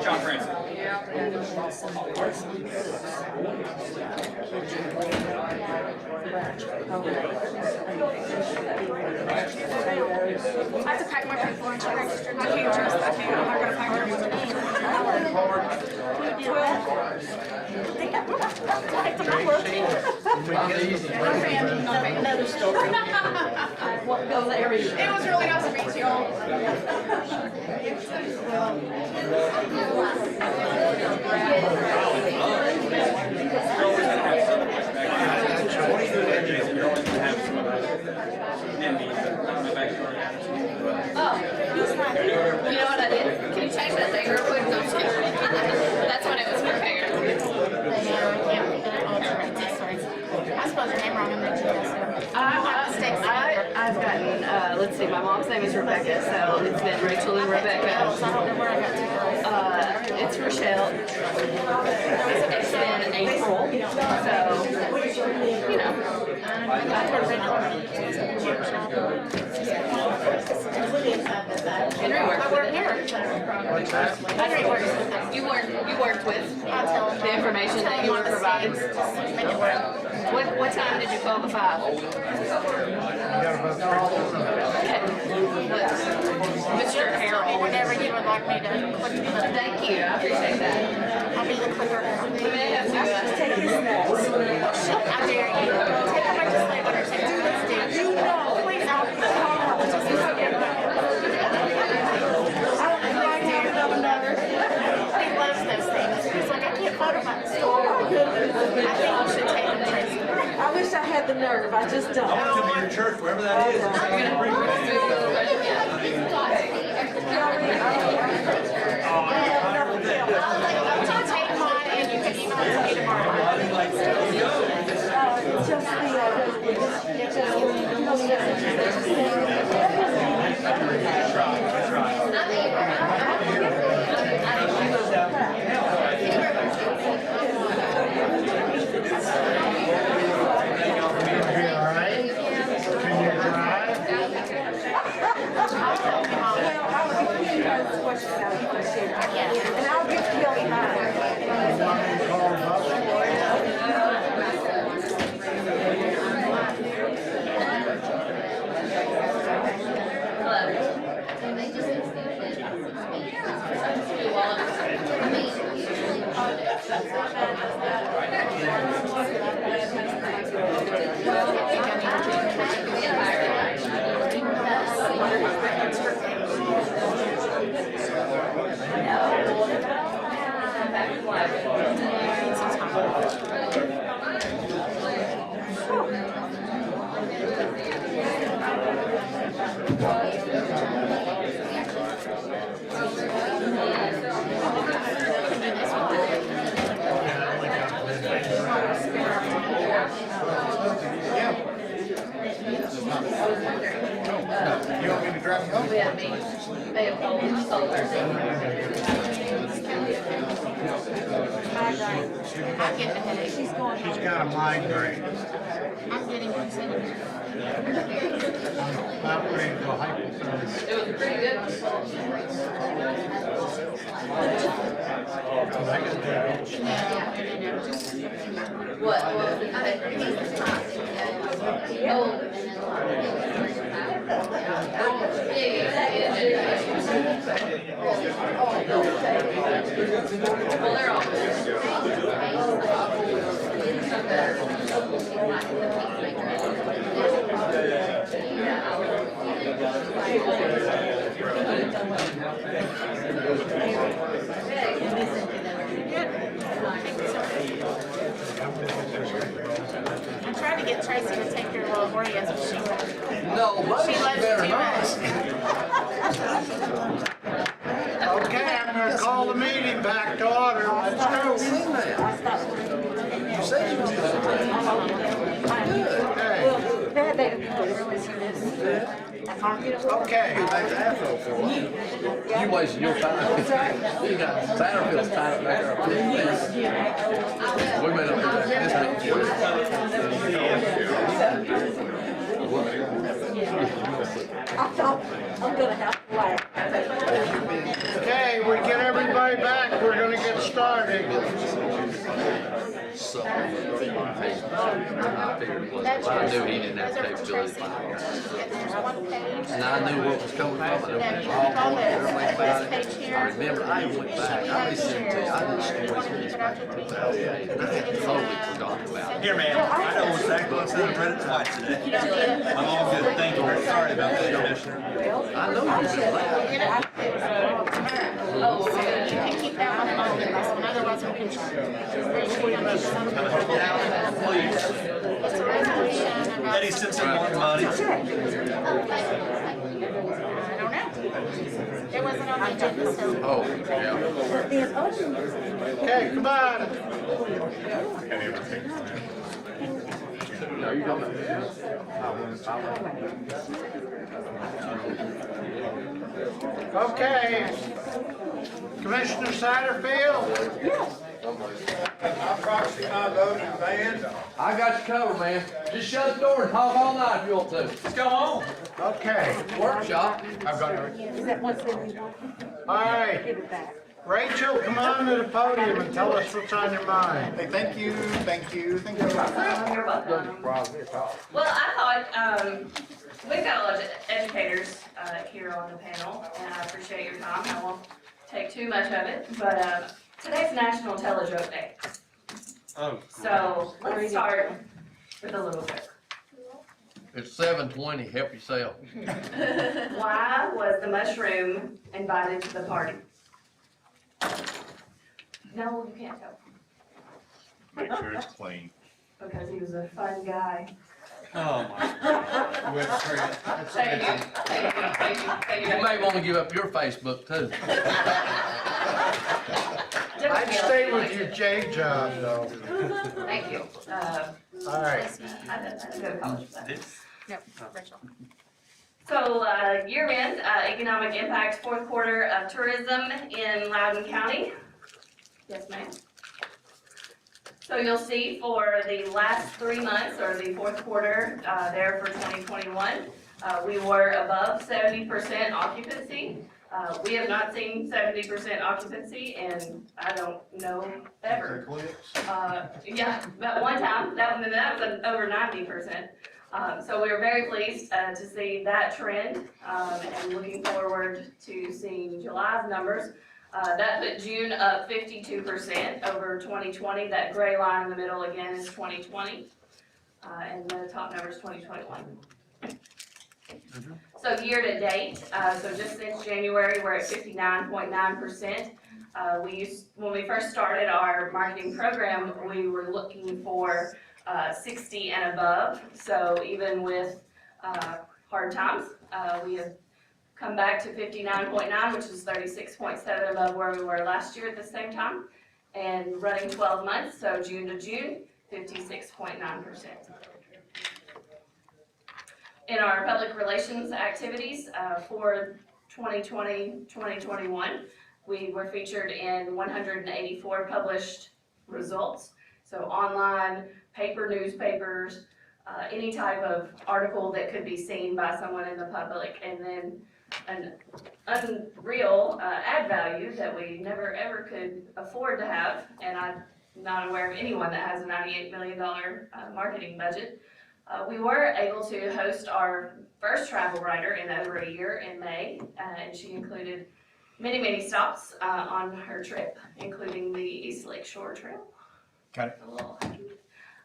John Francis. I have to pack my paper lunch registered. I can't trust, I can't, I'm not gonna pack everything. Another story. It was really nice to meet you all. Oh, he's not here. You know what I did? Can you change that thing real quick? No, I'm just kidding. That's when it was prepared. I spelled your name wrong in the I've gotten, let's see, my mom's name is Rebecca, so it's been Rachel and Rebecca. It's Rochelle. It's been April, so, you know. Henry worked with it. Henry worked with it. You worked with the information that you were provided. What time did you call the 5? Okay. Mr. Harold. Whenever you would like me to click the button. Thank you, I appreciate that. I'll be the clicker. We may have to, Take his notes. I dare you. Take a legislator or take this dude. You know. Please, I'll be the He loves those things. He's like, I can't photo my store. I think you should take them, Tracy. I wish I had the nerve, I just don't. To be your church, wherever that is. I'll take mine and you can email it to me tomorrow. And I'll give Kelly mine. You want me to drive you home? Yeah, me. They have told us. I'm getting a headache. She's going. She's got a migraine. I'm getting considered. About ready to go hypothermia. It was pretty good. What? Well, I think he's the top. Oh, and then well, they're all I tried to get Tracy to take her little Oreos, but she won't. No, but She she loves better you too not. much. Okay, I'm gonna call the meeting back to order. Let's go. You said you was gonna. Okay. You wasting your time. You got Satterfield's tied up back there. We made up this I'm gonna have to laugh. Okay, we get everybody back, we're gonna get started. So, I figured it was, but I knew he didn't have the capability to find it. And I knew what was coming from it. It was all going, everything about it. I remember, I went back, I listened to, I did stories from this back in 2008, and I had totally forgotten about it. Here, man, I know exactly what I said. I read it twice today. I'm all good. Thank you. Sorry about that, Commissioner. I know you've been laughing. Oh, so you can keep that one on the list, and otherwise we can. It's a resolution about. Eddie sent some more money. I don't know. It wasn't on the agenda, so. Oh, yeah. Okay, come on. No, you don't. Okay. Commissioner Satterfield? I proxy my vote in van. I got you covered, man. Just shut the door and talk all night if you want to. Let's go home. Okay. Workshop. I've got it. Is that 171? All right. Give it back. Rachel, come on to the podium and tell us what's on your mind. Hey, thank you. You're welcome. Well, I thought, we've got a lot of educators here on the panel, and I appreciate your time. I won't take too much of it, but today's National Telejoke Day. Oh. So let's start with a little joke. It's 7:20, help yourself. Why was the mushroom invited to the party? No, you can't tell. Make sure it's clean. Because he was a fun guy. Oh, my God. Thank you. You may want to give up your Facebook too. I'd stay with your J job though. Thank you. All right. I didn't go to college for that. No, Rachel. So, year-end, economic impact, fourth quarter of tourism in Loudon County. Yes, ma'am. So you'll see for the last 3 months, or the fourth quarter, there for 2021, we were above 70% occupancy. We have not seen 70% occupancy, and I don't know ever. Yeah, about one time, that was over 90%. So we were very pleased to see that trend, and looking forward to seeing July's numbers. That put June up 52% over 2020. That gray line in the middle again is 2020. And the top number is 2021. So year to date, so just since January, we're at 59.9%. When we first started our marketing program, we were looking for 60 and above. So even with hard times, we have come back to 59.9, which is 36.7 above where we were last year at the same time. And running 12 months, so June to June, 56.9%. In our public relations activities for 2020-2021, we were featured in 184 published results. So online, paper, newspapers, any type of article that could be seen by someone in the public, and then an unreal ad value that we never ever could afford to have, and I'm not aware of anyone that has a $98 million marketing budget. We were able to host our first travel writer in over a year in May, and she included many stops on her trip, including the East Lake Shore Trail. Okay.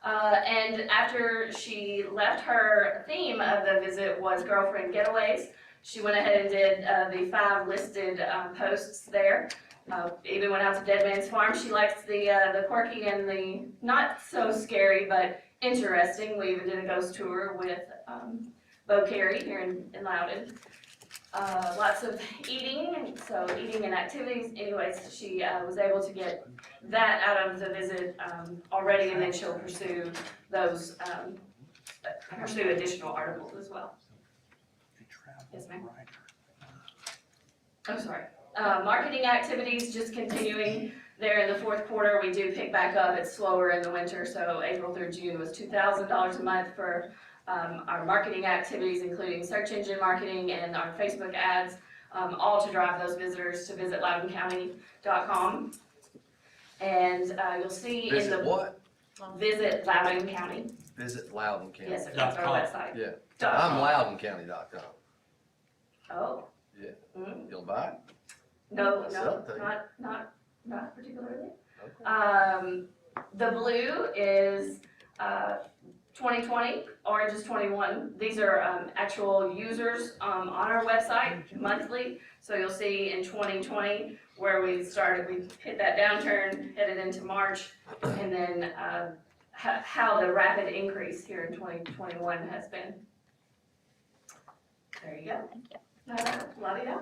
And after she left, her theme of the visit was girlfriend getaways. She went ahead and did the 5 listed posts there. Even went out to Dead Man's Farm. She likes the quirky and the not so scary, but interesting. We even did a ghost tour with Bo Carey here in Loudon. Lots of eating, so eating and activities. Anyways, she was able to get that out of the visit already, and then she'll pursue those, pursue additional articles as well. Yes, ma'am. Oh, sorry. Marketing activities just continuing there in the fourth quarter. We do pick back up. It's slower in the winter, so April through June was $2,000 a month for our marketing activities, including search engine marketing and our Facebook ads, all to drive those visitors to visit loudoncounty.com. And you'll see in the what? Visit Loudon County. Visit Loudon County. Yes, sir, that's our website. Yeah. .com. I'm loudoncounty.com. Oh. Yeah. Mm-hmm. You'll buy it? No, Something. not particularly. Okay. The blue is 2020, orange is 21. These are actual users on our website monthly. So you'll see in 2020 where we hit that downturn, headed into March, and then how the rapid increase here in 2021 has been. There you go. La-di-da.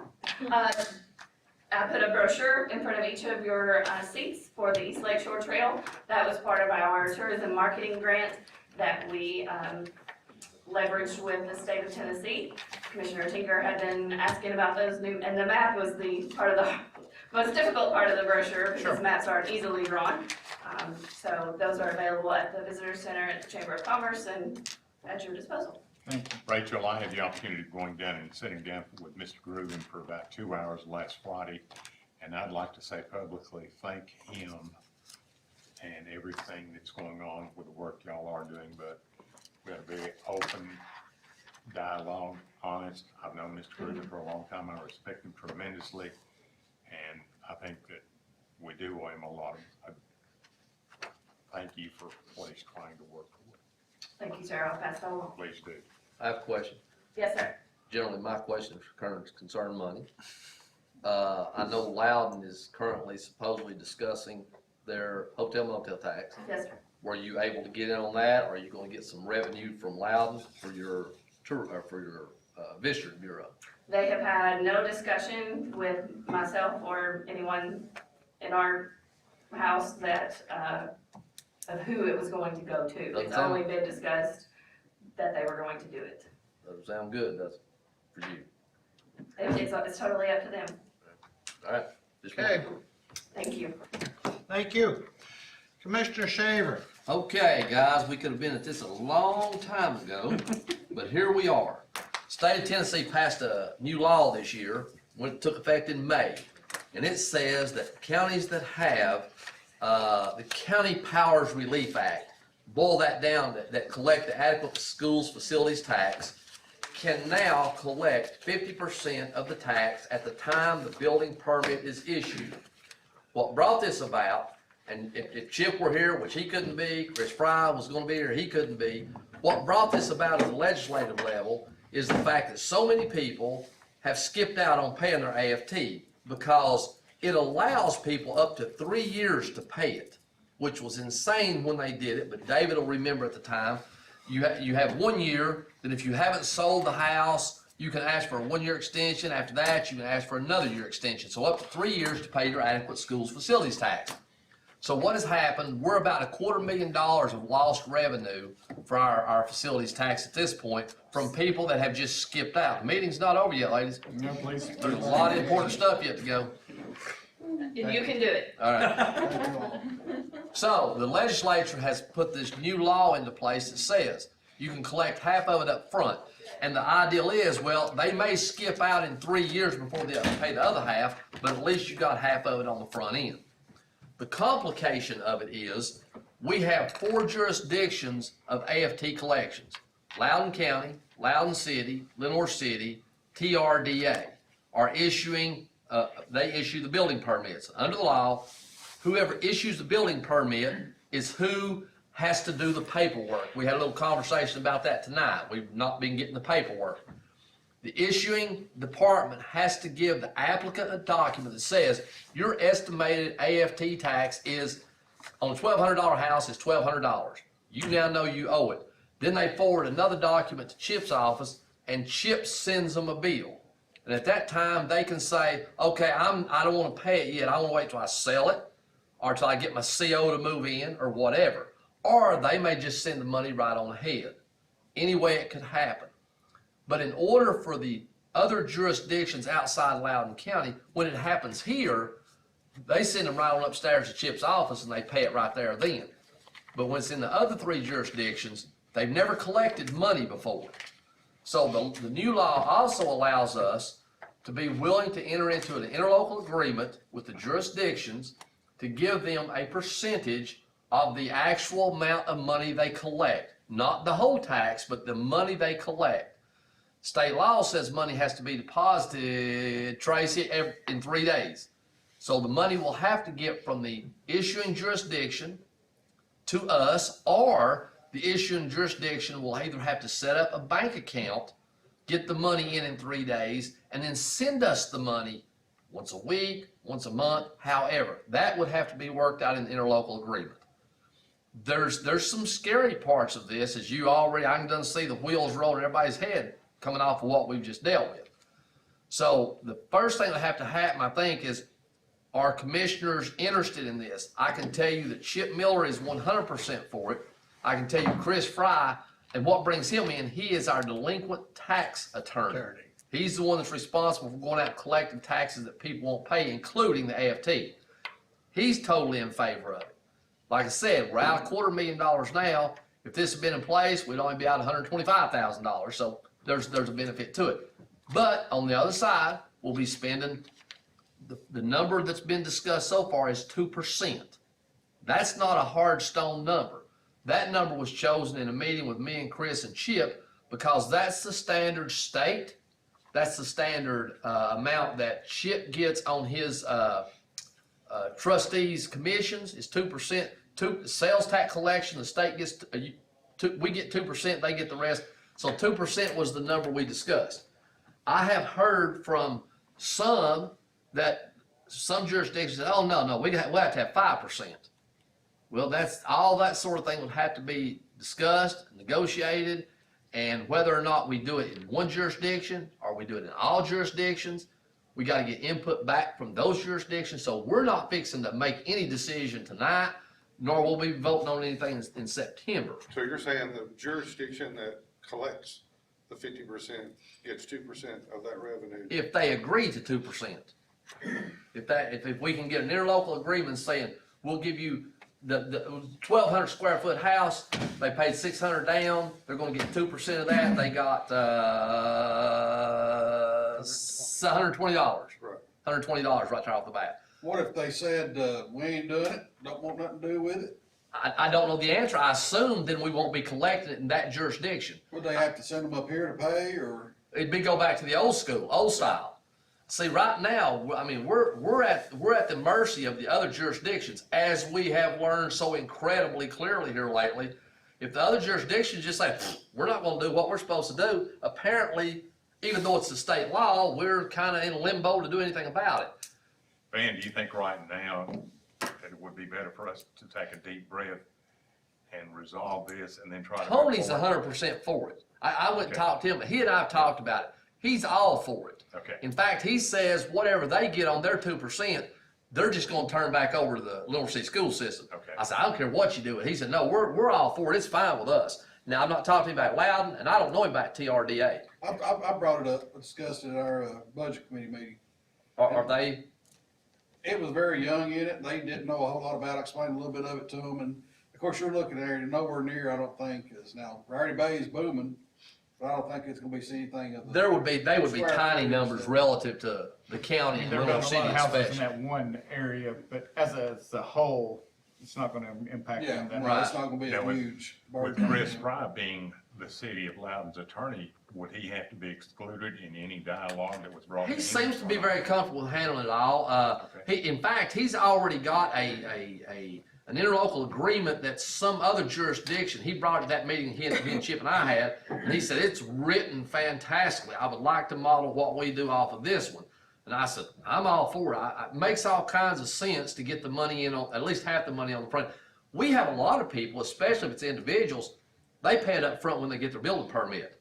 I put a brochure in front of each of your seats for the East Lake Shore Trail. That was part of our tourism marketing grant that we leveraged with the state of Tennessee. Commissioner Tinker had been asking about those and the map was the most difficult part of the brochure because maps aren't easily drawn. So those are available at the Visitor Center at the Chamber of Commerce and at your disposal. Rachel, I had the opportunity of going down and sitting down with Mr. Gruden for about 2 hours last Friday, and I'd like to say publicly thank him and everything that's going on with the work y'all are doing, but we had a very open dialogue, honest. I've known Mr. Gruden for a long time. I respect him tremendously, and I think that we do owe him a lot of thank you for what he's trying to work for. Thank you, sir. I'll pass that along. Please do. I have a question. Yes, sir. Generally, my question concern money. I know Loudon is currently supposedly discussing their hotel motel tax. Yes, sir. Were you able to get in on that? Or are you going to get some revenue from Loudon for your tour or for your visitor bureau? They have had no discussion with myself or anyone in our house that of who it was going to go to. It's only been discussed that they were going to do it. Doesn't sound good, does it, for you? It's totally up to them. All right. Okay. Thank you. Thank you. Commissioner Shaver. Okay, guys, we could have been at this a long time ago, but here we are. State of Tennessee passed a new law this year when it took effect in May, and it says that counties that have the County Powers Relief Act, boil that down, that collect the adequate schools facilities tax, can now collect 50% of the tax at the time the building permit is issued. What brought this about, and if Chip were here, which he couldn't be, Chris Fry was gonna be here, he couldn't be, what brought this about at the legislative level is the fact that so many people have skipped out on paying their AFT because it allows people up to 3 years to pay it, which was insane when they did it, but David will remember at the time, you have 1 year, then if you haven't sold the house, you can ask for a 1 year extension. After that, you can ask for another year extension. So up to 3 years to pay your adequate schools facilities tax. So what has happened, we're about $250,000 of lost revenue for our facilities tax at this point from people that have just skipped out. The meeting's not over yet, ladies. No, please. There's a lot of important stuff yet to go. You can do it. All right. So the legislature has put this new law into place that says you can collect half of it up front. And the ideal is, well, they may skip out in 3 years before they pay the other half, but at least you got half of it on the front end. The complication of it is we have 4 jurisdictions of AFT collections. Loudon County, Loudon City, Lenore City, TRDA are issuing, they issue the building permits. Under the law, whoever issues the building permit is who has to do the paperwork. We had a little conversation about that tonight. We've not been getting the paperwork. The issuing department has to give the applicant a document that says your estimated AFT tax is, on a $1,200 house, is $1,200. You now know you owe it. Then they forward another document to Chip's office, and Chip sends them a bill. And at that time, they can say, okay, I don't want to pay it yet. I want to wait till I sell it, or till I get my CO to move in, or whatever. Or they may just send the money right on ahead. Any way it could happen. But in order for the other jurisdictions outside Loudon County, when it happens here, they send them right on upstairs to Chip's office and they pay it right there then. But when it's in the other 3 jurisdictions, they've never collected money before. So the new law also allows us to be willing to enter into an interlocal agreement with the jurisdictions to give them a percentage of the actual amount of money they collect. Not the whole tax, but the money they collect. State law says money has to be deposited, Tracy, in 3 days. So the money will have to get from the issuing jurisdiction to us, or the issuing jurisdiction will either have to set up a bank account, get the money in 3 days, and then send us the money once a week, once a month, however. That would have to be worked out in the interlocal agreement. There's some scary parts of this, as you already, I can done see the wheels rolling in everybody's head coming off of what we've just dealt with. So the first thing that have to happen, I think, is are commissioners interested in this? I can tell you that Chip Miller is 100% for it. I can tell you Chris Fry, and what brings him in, he is our delinquent tax attorney. He's the one that's responsible for going out and collecting taxes that people won't pay, including the AFT. He's totally in favor of it. Like I said, we're out $250,000 now. If this had been in place, we'd only be out $125,000. So there's a benefit to it. But on the other side, we'll be spending, the number that's been discussed so far is 2%. That's not a hard stone number. That number was chosen in a meeting with me and Chris and Chip because that's the standard state. That's the standard amount that Chip gets on his trustees' commissions is 2%. Sales tax collection, the state gets, we get 2%, they get the rest. So 2% was the number we discussed. I have heard from some that some jurisdictions said, oh, no, we'll have to have 5%. Well, that's all that sort of thing would have to be discussed, negotiated, and whether or not we do it in one jurisdiction or we do it in all jurisdictions, we got to get input back from those jurisdictions. So we're not fixing to make any decision tonight, nor will we be voting on anything in September. So you're saying the jurisdiction that collects the 50% gets 2% of that revenue? If they agree to 2%. If we can get an interlocal agreement saying, we'll give you the 1,200 square foot house, they paid 600 down, they're gonna get 2% of that, they got $120. Right. $120 right there off the bat. What if they said, we ain't doing it, don't want nothing to do with it? I don't know the answer. I assume then we won't be collecting it in that jurisdiction. Would they have to send them up here to pay, or? It'd be go back to the old school, old style. See, right now, I mean, we're at the mercy of the other jurisdictions, as we have learned so incredibly clearly here lately. If the other jurisdictions just say, we're not gonna do what we're supposed to do, apparently, even though it's a state law, we're kinda in limbo to do anything about it. Van, do you think right now that it would be better for us to take a deep breath and resolve this and then try to? Tony's 100% for it. I went and talked to him, but he and I have talked about it. He's all for it. Okay. In fact, he says whatever they get on their 2%, they're just gonna turn back over to the Little City school system. Okay. I said, I don't care what you do. And he said, no, we're all for it. It's fine with us. Now, I'm not talking about Loudon, and I don't know about TRDA. I brought it up, discussed it at our, budget committee meeting. Are they? It was very young in it, they didn't know a whole lot about it, I explained a little bit of it to them, and of course, you're looking at it, nowhere near, I don't think, is now, Rowdy Bay is booming, but I don't think it's gonna be anything of the. They would be square tiny footage numbers stuff. relative to the county and There are Little a lot City of houses in especially. that one area, but as a whole, it's not gonna impact Yeah, them that no, much. it's not gonna be Now, a with- huge. With burden. Chris Fry being the city of Loudon's attorney, would he have to be excluded in any dialogue that was brought in? He seems to be very comfortable with handling it all. In fact, he's already got an interlocal agreement that some other jurisdiction, he brought to that meeting he and Chip and I had, and he said, it's written fantastically. I would like to model what we do off of this one. And I said, I'm all for it. It makes all kinds of sense to get the money in, at least half the money on the front. We have a lot of people, especially if it's individuals, they pay it up front when they get their building permit.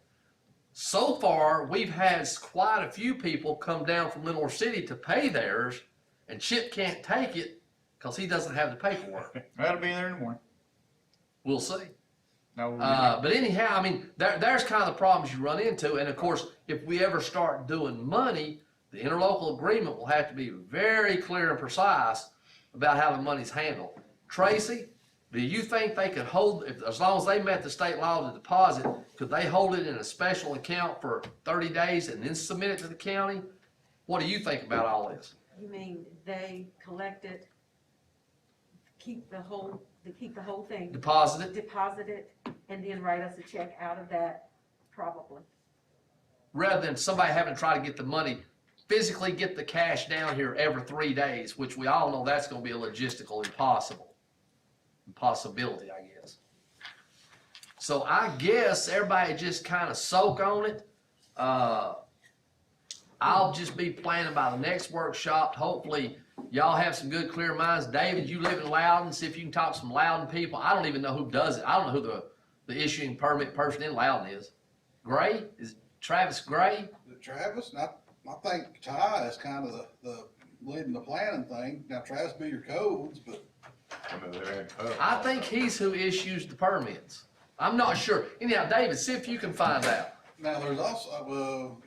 So far, we've had quite a few people come down from Little City to pay theirs, and Chip can't take it because he doesn't have the paperwork. That'll be there in the morning. We'll see. No, But anyhow, I mean, there's kind of the problems you run into, and of course, if we ever start doing money, the interlocal agreement will have to be very clear and precise about how the money's handled. Tracy, do you think they could hold, as long as they met the state law to deposit, could they hold it in a special account for 30 days and then submit it to the county? What do you think about all this? You mean they collect it, keep the whole thing? Deposit it? Deposit it, and then write us a check out of that, probably. Rather than somebody having to try to get the money, physically get the cash down here every 3 days, which we all know that's gonna be a logistical impossibility, I guess. So I guess everybody just kind of soak on it. I'll just be planning by the next workshop. Hopefully, y'all have some good, clear minds. David, you live in Loudon. See if you can talk to some Loudon people. I don't even know who does it. I don't know who the issuing permit person in Loudon is. Gray? Is Travis Gray? Travis, I think Ty is kind of the leading the planning thing. Now Travis be your codes, but. I think he's who issues the permits. I'm not sure. Anyhow, David, see if you can find out. Now, there's also,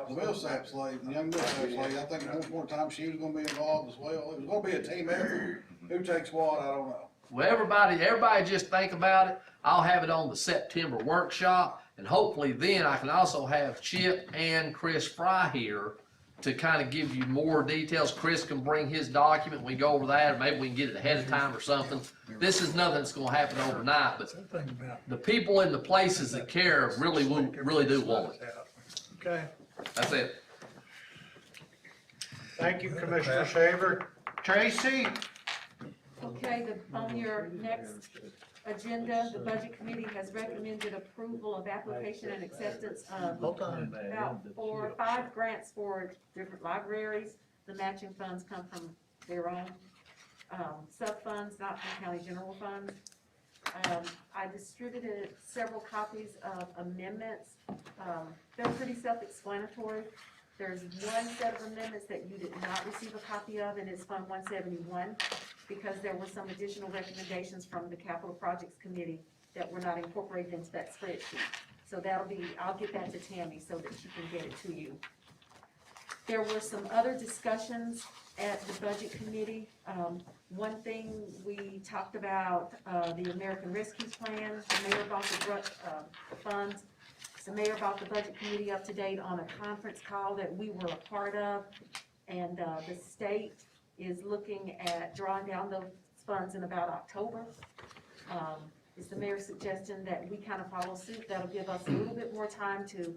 the Millsaps lady, the young Millsaps lady, I think at one point in time she was gonna be involved as well. It was gonna be a team effort. Who takes what, I don't know. Well, everybody just think about it. I'll have it on the September workshop, and hopefully then I can also have Chip and Chris Fry here to kind of give you more details. Chris can bring his document, we go over that, or maybe we can get it ahead of time or something. This is nothing that's gonna happen overnight, but the people in the places that care really do want it. Okay, That's it. thank you, Commissioner Shaver. Tracy? Okay, on your next agenda, the Budget Committee has recommended approval of application and acceptance of about 4 or 5 grants for different libraries. The matching funds come from their own sub-funds, not from county general funds. I distributed several copies of amendments. They're pretty self-explanatory. There's one set of amendments that you did not receive a copy of, and it's Fund 171, because there were some additional recommendations from the Capital Projects Committee that were not incorporated into that spreadsheet. So I'll get that to Tammy so that she can get it to you. There were some other discussions at the Budget Committee. One thing we talked about, the American Rescue Plan. The mayor brought the funds. The mayor brought the Budget Committee up to date on a conference call that we were a part of, and the state is looking at drawing down those funds in about October. Is the mayor's suggestion that we kind of follow suit? That'll give us a little bit more time to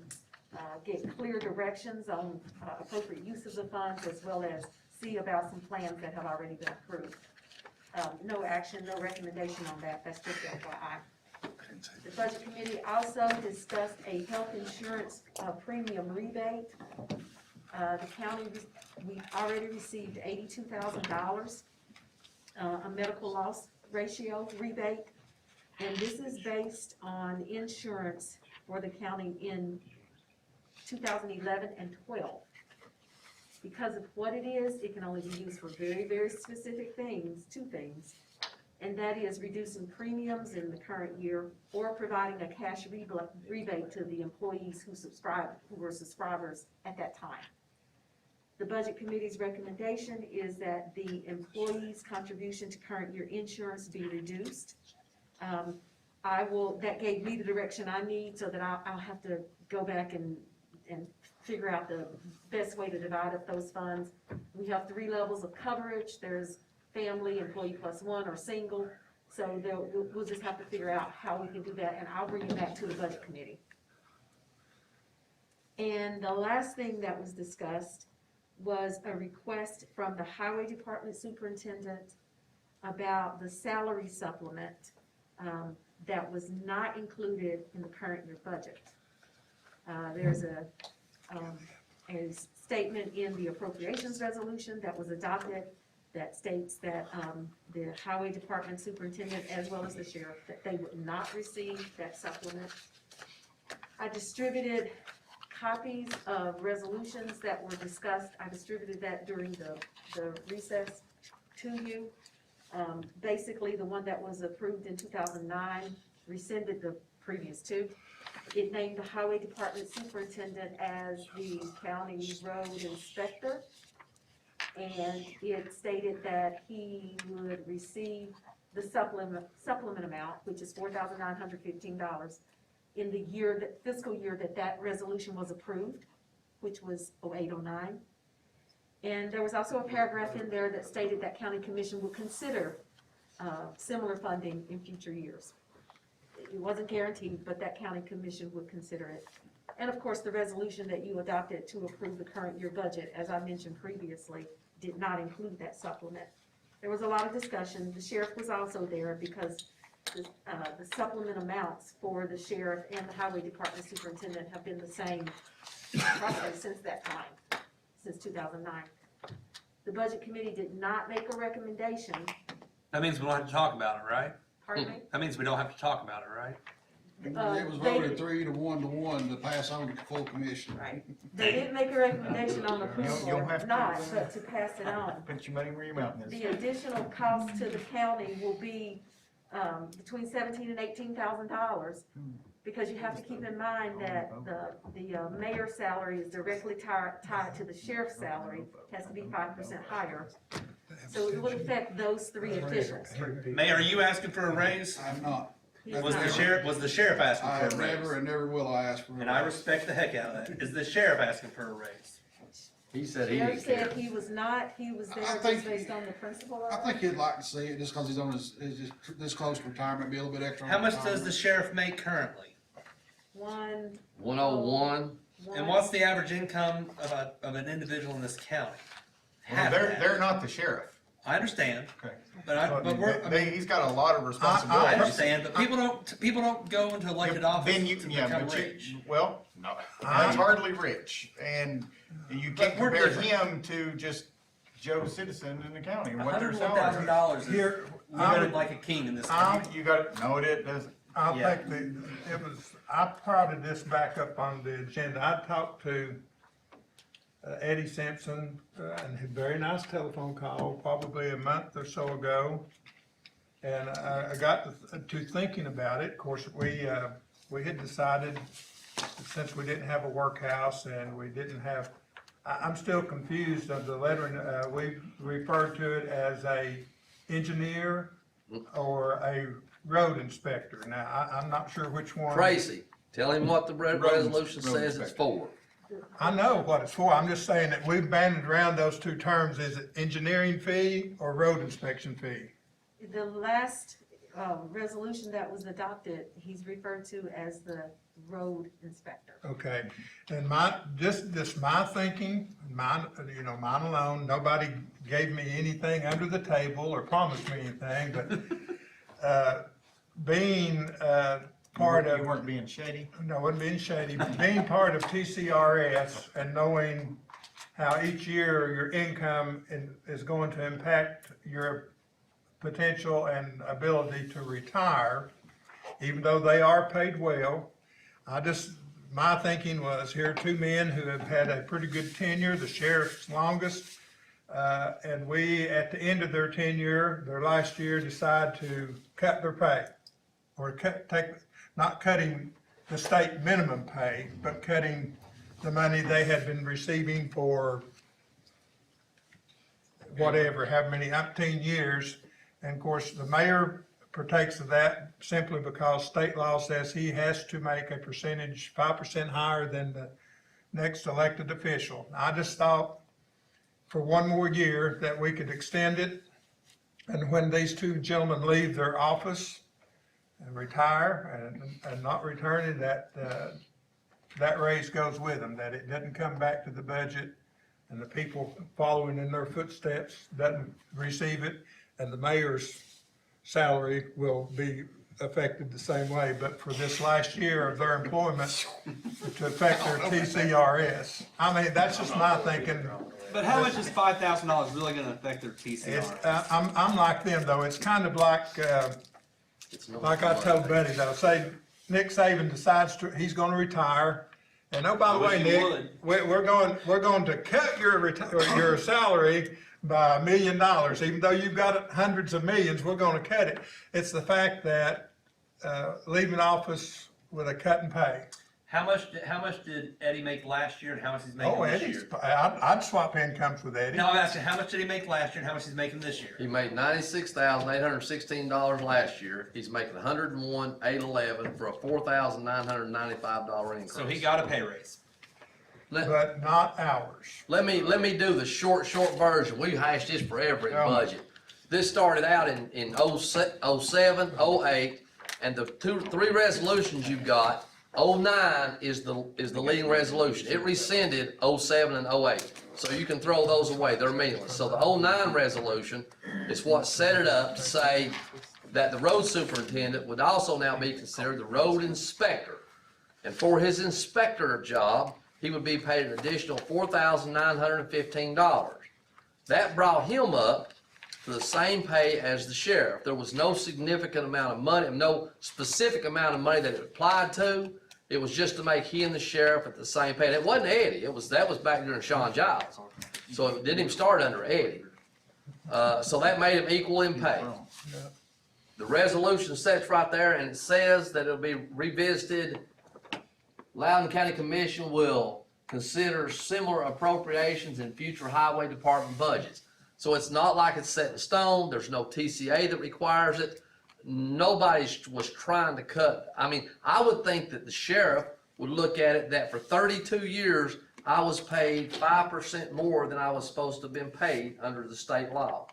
get clear directions on appropriate use of the funds, as well as see about some plans that have already been approved. No action, no recommendation on that, that's just FYI. The Budget Committee also discussed a health insurance premium rebate. The county, we already received $82,000, a medical loss ratio rebate. And this is based on insurance for the county in 2011 and 12. Because of what it is, it can only be used for very, very specific things, two things. And that is reducing premiums in the current year or providing a cash rebate to the employees who were subscribers at that time. The Budget Committee's recommendation is that the employee's contribution to current year insurance be reduced. That gave me the direction I need, so that I'll have to go back and figure out the best way to divide up those funds. We have 3 levels of coverage. There's family, employee plus one, or single. So we'll just have to figure out how we can do that, and I'll bring it back to the Budget Committee. And the last thing that was discussed was a request from the Highway Department Superintendent about the salary supplement that was not included in the current year budget. There's a statement in the appropriations resolution that was adopted that states that the Highway Department Superintendent, as well as the Sheriff, that they would not receive that supplement. I distributed copies of resolutions that were discussed. I distributed that during the recess to you. Basically, the one that was approved in 2009 rescinded the previous 2. It named the Highway Department Superintendent as the county road inspector, and it stated that he would receive the supplement amount, which is $4,915, in the fiscal year that resolution was approved, which was 08-09. And there was also a paragraph in there that stated that County Commission would consider similar funding in future years. It wasn't guaranteed, but that County Commission would consider it. And of course, the resolution that you adopted to approve the current year budget, as I mentioned previously, did not include that supplement. There was a lot of discussion. The sheriff was also there because the supplement amounts for the sheriff and the Highway Department Superintendent have been the same probably since that time, since 2009. The Budget Committee did not make a recommendation. That means we don't have to talk about it, right? Pardon me? That means we don't have to talk about it, right? It was voted 3 to 1 to pass on to the full commission. Right. They didn't make a recommendation on approval You don't or have to. not, but to pass it on. Put your money where your mouth is. The additional cost to the county will be between $17,000 and $18,000, because you have to keep in mind that the mayor's salary is directly tied to the sheriff's salary, has to be 5% higher. So it would affect those 3 officials. Mayor, are you asking for a raise? I'm not. Was the sheriff asking I for a have raise? never and never will I ask for a raise. And I respect the heck out of that. Is the sheriff asking for a raise? He said he Sheriff didn't care. said he was not, he was there I just think based on the principle of I it. think he'd like to see it just because he's on his this close to retirement, be a little bit extra. on How much does retirement. the sheriff make currently? 101. And what's the average income of an individual in this county? Well, Half they're, that. they're not the sheriff. I understand, Okay. but He's got a lot of I responsibilities. understand, but people don't go into elected office Then you, to yeah, become but rich. well, no, that's hardly rich, and you can't we're compare different. him to just Joe citizen in the county, and what their salary $101,000 is. is Here, living like a king in this country. You got, no, it doesn't. I Yeah. think I prodded this back up on the agenda. I talked to Eddie Simpson, and a very nice telephone call, probably a month or so ago. And I got to thinking about it. Of course, we had decided, since we didn't have a workhouse and we didn't have, I'm still confused of the lettering. We referred to it as a engineer or a road inspector. Now, I'm not sure which one. Tracy, tell him what the resolution road says it's for. I know what it's for. I'm just saying that we've banded around those 2 terms. Is it engineering fee or road inspection fee? The last, resolution that was adopted, he's referred to as the road inspector. Okay, and this my thinking, mine alone, nobody gave me anything under the table or promised me anything, but, being, part of. You weren't being shady? No, I wasn't being shady, but being part of TCRS and knowing how each year your income is going to impact your potential and ability to retire, even though they are paid well. My thinking was, here are two men who have had a pretty good tenure, the sheriff's longest, and we, at the end of their tenure, their last year, decide to cut their pay. Or not cutting the state minimum pay, but cutting the money they had been receiving for whatever, how many, umpteen years. And of course, the mayor partakes of that simply because state law says he has to make a percentage 5% higher than the next elected official. I just thought for one more year that we could extend it, and when these two gentlemen leave their office and retire and not returning, that raise goes with them, that it doesn't come back to the budget, and the people following in their footsteps doesn't receive it, and the mayor's salary will be affected the same way, but for this last year of their employment to affect their TCRS. I mean, that's just my thinking. But how much is $5,000 really gonna affect their TCR? I'm like them though, it's kind of like I told Buddy though, say Nick Saban decides he's gonna retire, and oh, by the way, Nick, we're going to cut your salary by $1 million, even though you've got hundreds of millions, we're gonna cut it. It's the fact that, leaving office with a cut in pay. How much did Eddie make last year and how much he's making this year? I'd swap incomes with Eddie. No, I'm asking, how much did he make last year and how much he's making this year? He made $96,816 last year. He's making $101,811 for a $4,995 increase. So he got a pay raise. But not ours. Let me do the short version. We hashed this forever in budget. This started out in 07, 08, and the three resolutions you've got, 09 is the leading resolution. It rescinded 07 and 08. So you can throw those away, they're meaningless. So the 09 resolution is what set it up to say that the road superintendent would also now be considered the road inspector. And for his inspector job, he would be paid an additional $4,915. That brought him up to the same pay as the sheriff. There was no significant amount of money, no specific amount of money that it applied to. It was just to make he and the sheriff at the same pay. And it wasn't Eddie. That was back during Sean Giles. So it didn't even start under Eddie. So that made him equal in pay. The resolution sets right there, and it says that it'll be revisited. Loudon County Commission will consider similar appropriations in future highway department budgets. So it's not like it's set in stone. There's no TCA that requires it. Nobody was trying to cut. I mean, I would think that the sheriff would look at it that for 32 years, I was paid 5% more than I was supposed to have been paid under the state law.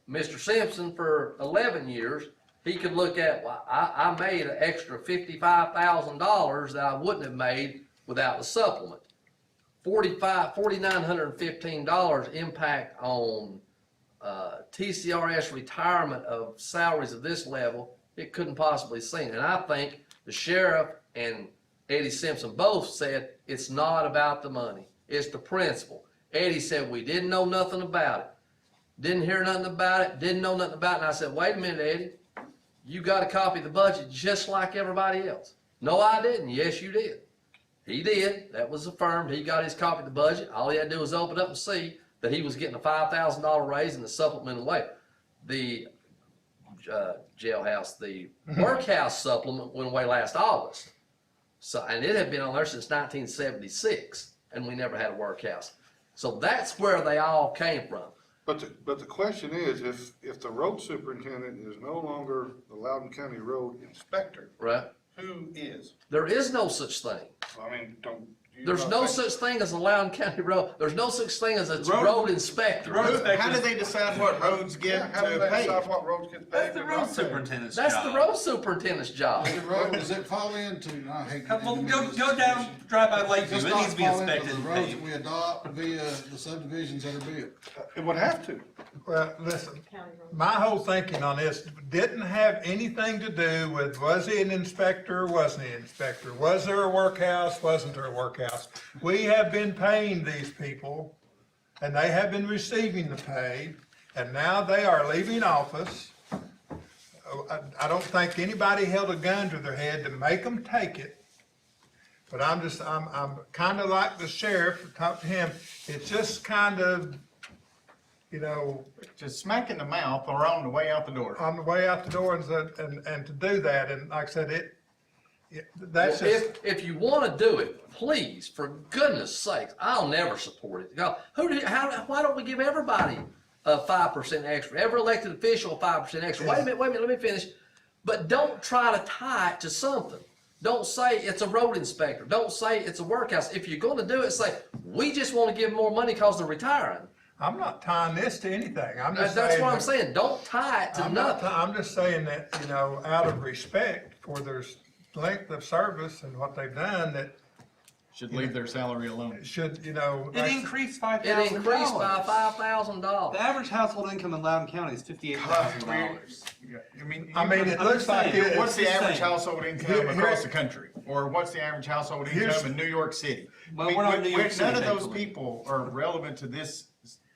Mr. Simpson, for 11 years, he could look at, well, I made an extra $55,000 that I wouldn't have made without the supplement. $4,915 impact on TCRS retirement of salaries of this level, it couldn't possibly seen. And I think the sheriff and Eddie Simpson both said it's not about the money, it's the principle. Eddie said we didn't know nothing about it, didn't hear nothing about it, didn't know nothing about it. And I said, wait a minute, Eddie, you got a copy of the budget just like everybody else. No, I didn't. Yes, you did. He did. That was affirmed. He got his copy of the budget. All he had to do was open it up and see that he was getting a $5,000 raise in the supplemental wage. The jailhouse, the workhouse supplement went away last August. So, and it had been on there since 1976, and we never had a workhouse. So that's where they all came from. But the question is, if the road superintendent is no longer the Loudon County Road Inspector, right? Who is? There is no such thing. I mean, There's no such thing as a Loudon County road, there's no such thing as a road inspector. How do they decide what roads get How do they paved? decide what roads get paved? That's the and road not paved? superintendent's That's job. the road superintendent's job. The road, does it fall into, I hate. to Well, get into go this down, discussion. drive by Does Lakeview, it not needs to be fall into inspected the and roads paved. we adopt via the subdivisions that are built. It would have to. Well, listen, my whole thinking on this didn't have anything to do with, was he an inspector or wasn't he an inspector? Was there a workhouse, wasn't there a workhouse? We have been paying these people, and they have been receiving the pay, and now they are leaving office. I don't think anybody held a gun to their head to make them take it. But I'm kinda like the sheriff, talk to him, it's just kind of, you know, Just smack in the mouth or on the way out the door. on the way out the door and to do that, and like I said, that's Well, just. if you wanna do it, please, for goodness sakes, I'll never support it. God, why don't we give everybody a 5% extra, every elected official a 5% extra? Wait a minute, let me finish. But don't try to tie it to something. Don't say it's a road inspector. Don't say it's a workhouse. If you're gonna do it, say, we just wanna give more money cause they're retiring. I'm not tying this to anything, I'm just saying. That's what I'm that- saying, don't tie it to nothing. I'm just saying that, you know, out of respect for their length of service and what they've done, that Should leave their salary alone. should, you know. It increased It $5,000. increased by The $5,000. average household income in Loudon County is $58,000. I mean, it looks like it. What's the it's- average household income across the country? Or what's the average household income in New York City? Well, we're not in New York City, None of those thankfully. people are relevant to this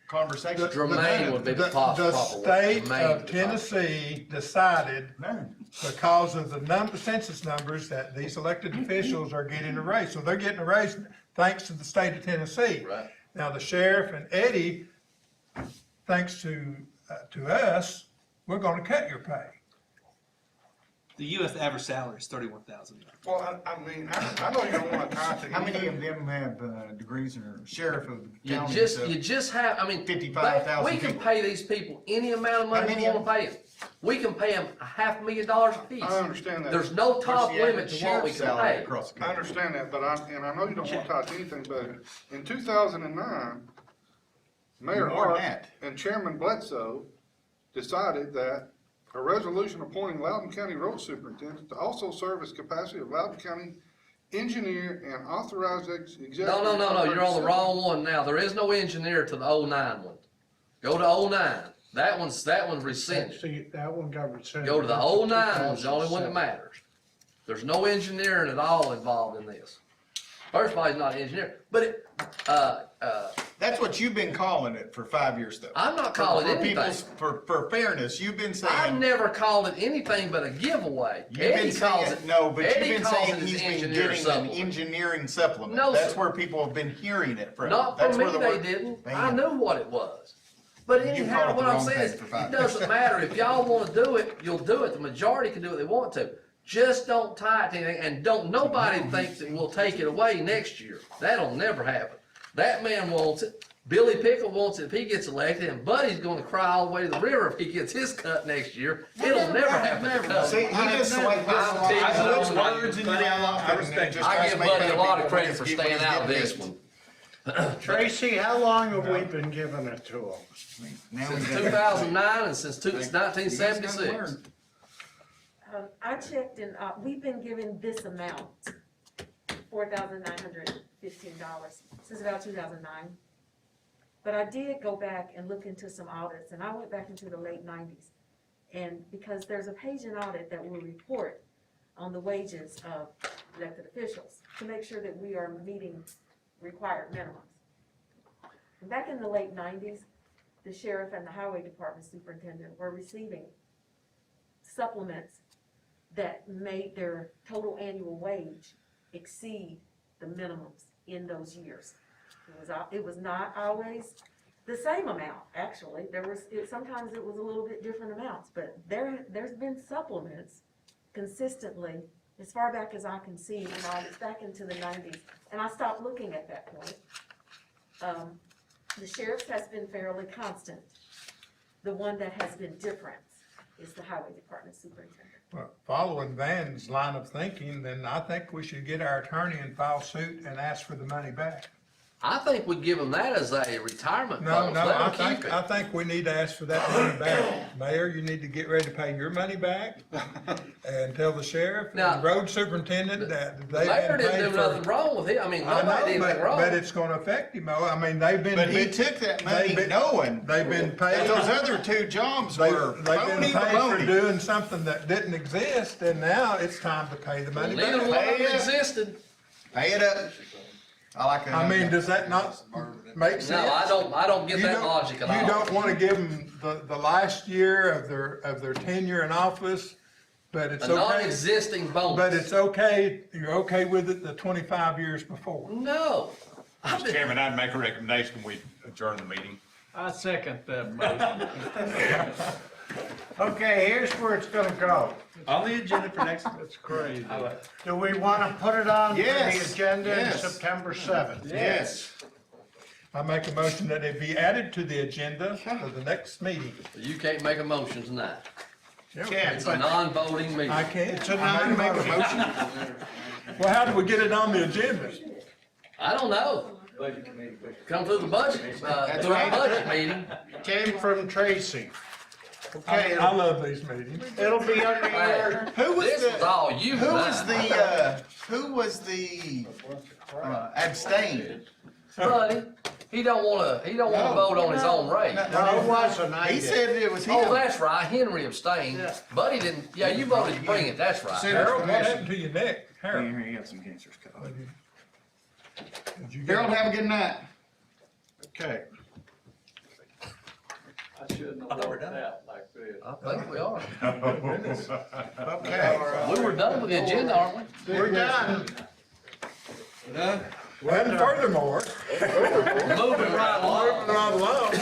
conversation. Germaine would be the proper The word. state Germaine of would be the proper word. Tennessee decided, None. because of the census numbers, that these elected officials are getting a raise. So they're getting a raise thanks to the state of Tennessee. Right. Now, the sheriff and Eddie, thanks to us, we're gonna cut your pay. The US average salary is $31,000. Well, I mean, I know you don't wanna tie it to How many anything. of them have degrees or sheriff of the You county? just have, I mean, 55,000 we can people. pay these people any amount of money How we many of wanna pay them. We can pay them $500,000 apiece. I understand that. There's no What's top the limit average to what we sheriff's can salary pay. across the I country? understand that, but I know you don't want to tie it to anything, but in 2009, Mayor More than Hart that. and Chairman Bledsoe decided that a resolution appointing Loudon County Road Superintendent to also serve as capacity of Loudon County engineer and authorized executive. No, you're on the wrong one now. There is no engineer to the 09 one. Go to 09. That one's rescinded. See, that one got rescinded. Go to the 09 one's the only one that matters. There's no engineering at all involved in this. First of all, he's not an engineer, but That's what you've been calling it for 5 years though. I'm not calling For anything. people's- For fairness, you've been I've saying, never called it anything but a giveaway. you've been Eddie calls saying, it, no, but Eddie you've been calls saying it his he's been engineer getting an supplement. engineering supplement. No, That's sir. where people have been hearing it from. Not That's from where me, the they word- didn't. Damn. I knew what it was. But You anyhow, called it what the I'm wrong saying is, thing for 5 it doesn't matter. If y'all wanna do it, you'll do it. The majority can do what they want to. Just don't tie it to anything, and don't nobody think that we'll take it away next year. That'll never happen. That man wants it. Billy Pickle wants it if he gets elected, and Buddy's gonna cry all the way to the river if he gets his cut next year. It'll never happen to cut. See, he just like this. I'm teasing I on puts you. words in your mouth. I respect and I tries give to make Buddy a other lot of people credit for get what staying he's out of getting. this one. Tracy, how long have we been giving it to them? Now Since we got- 2009 and since You guys gotta 1976. learn. I checked and, we've been given this amount, $4,915, since about 2009. But I did go back and look into some audits, and I went back into the late 90s. And because there's a page in audit that will report on the wages of elected officials to make sure that we are meeting required minimums. And back in the late 90s, the sheriff and the highway department superintendent were receiving supplements that made their total annual wage exceed the minimums in those years. It was not always the same amount, actually. Sometimes it was a little bit different amounts, but there's been supplements consistently, as far back as I can see, it's back into the 90s. And I stopped looking at that point. The sheriff's has been fairly constant. The one that has been different is the highway department superintendent. Well, following Van's line of thinking, then I think we should get our attorney and file suit and ask for the money back. I think we give them that as a retirement No, bonus, no, let I them keep think, it. I think we need to ask for that money back. Mayor, you need to get ready to pay your money back and tell the sheriff and Now, the road superintendent that The they mayor hadn't didn't paid do for. nothing wrong with it, I mean, I nobody did know, anything but wrong. it's gonna affect him, though. I mean, they've been. But he took that money knowing They've been that paid. those other two jobs They've were been phony paid for baloney. doing something that didn't exist, and now it's time to pay the money Neither one back. of them existed. Pay it up. I mean, does that not make sense? No, I don't get You that don't- logic at all. You don't wanna give them the last year of their tenure in office, but it's A okay. non-existing bonus. But it's okay, you're okay with it the 25 years before. No. Mr. Chairman, I'd make a recommendation, we adjourn the meeting. I second that motion. Okay, here's where it's gonna go. On the agenda for next. It's crazy. Do we wanna put it on for the Yes, agenda in yes. September 7th? Yes. I make a motion that it be added to the agenda for the next meeting. You can't make a motion tonight. Can't, It's a but non-voting meeting. I can't. it's a I make a non-motion. Well, how do we get it on the agenda? I don't know. Come through the budget, through our budget meeting. Came from Tracy. Okay, I love these meetings. it'll be under your, Who was This was all you Who was tonight. who was the abstained? Buddy, he don't wanna vote on his own race. no, it wasn't, I He did. said it was him. Oh, that's right, Henry abstained. Yeah. Buddy didn't, yeah, you voted to bring it, that's right. Harold, what happened to your neck? Harold? He had some cancers cut off. Did you get- Harold, have a good night. Okay. I shouldn't have worked out like this. I think we are. Okay, We were done with the agenda, aren't we? we're done. And furthermore, Moving right along. moving right along,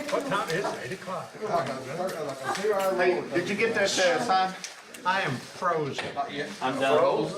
what time is it? 8 o'clock. Hey, did you get that sign? I am frozen. I'm done.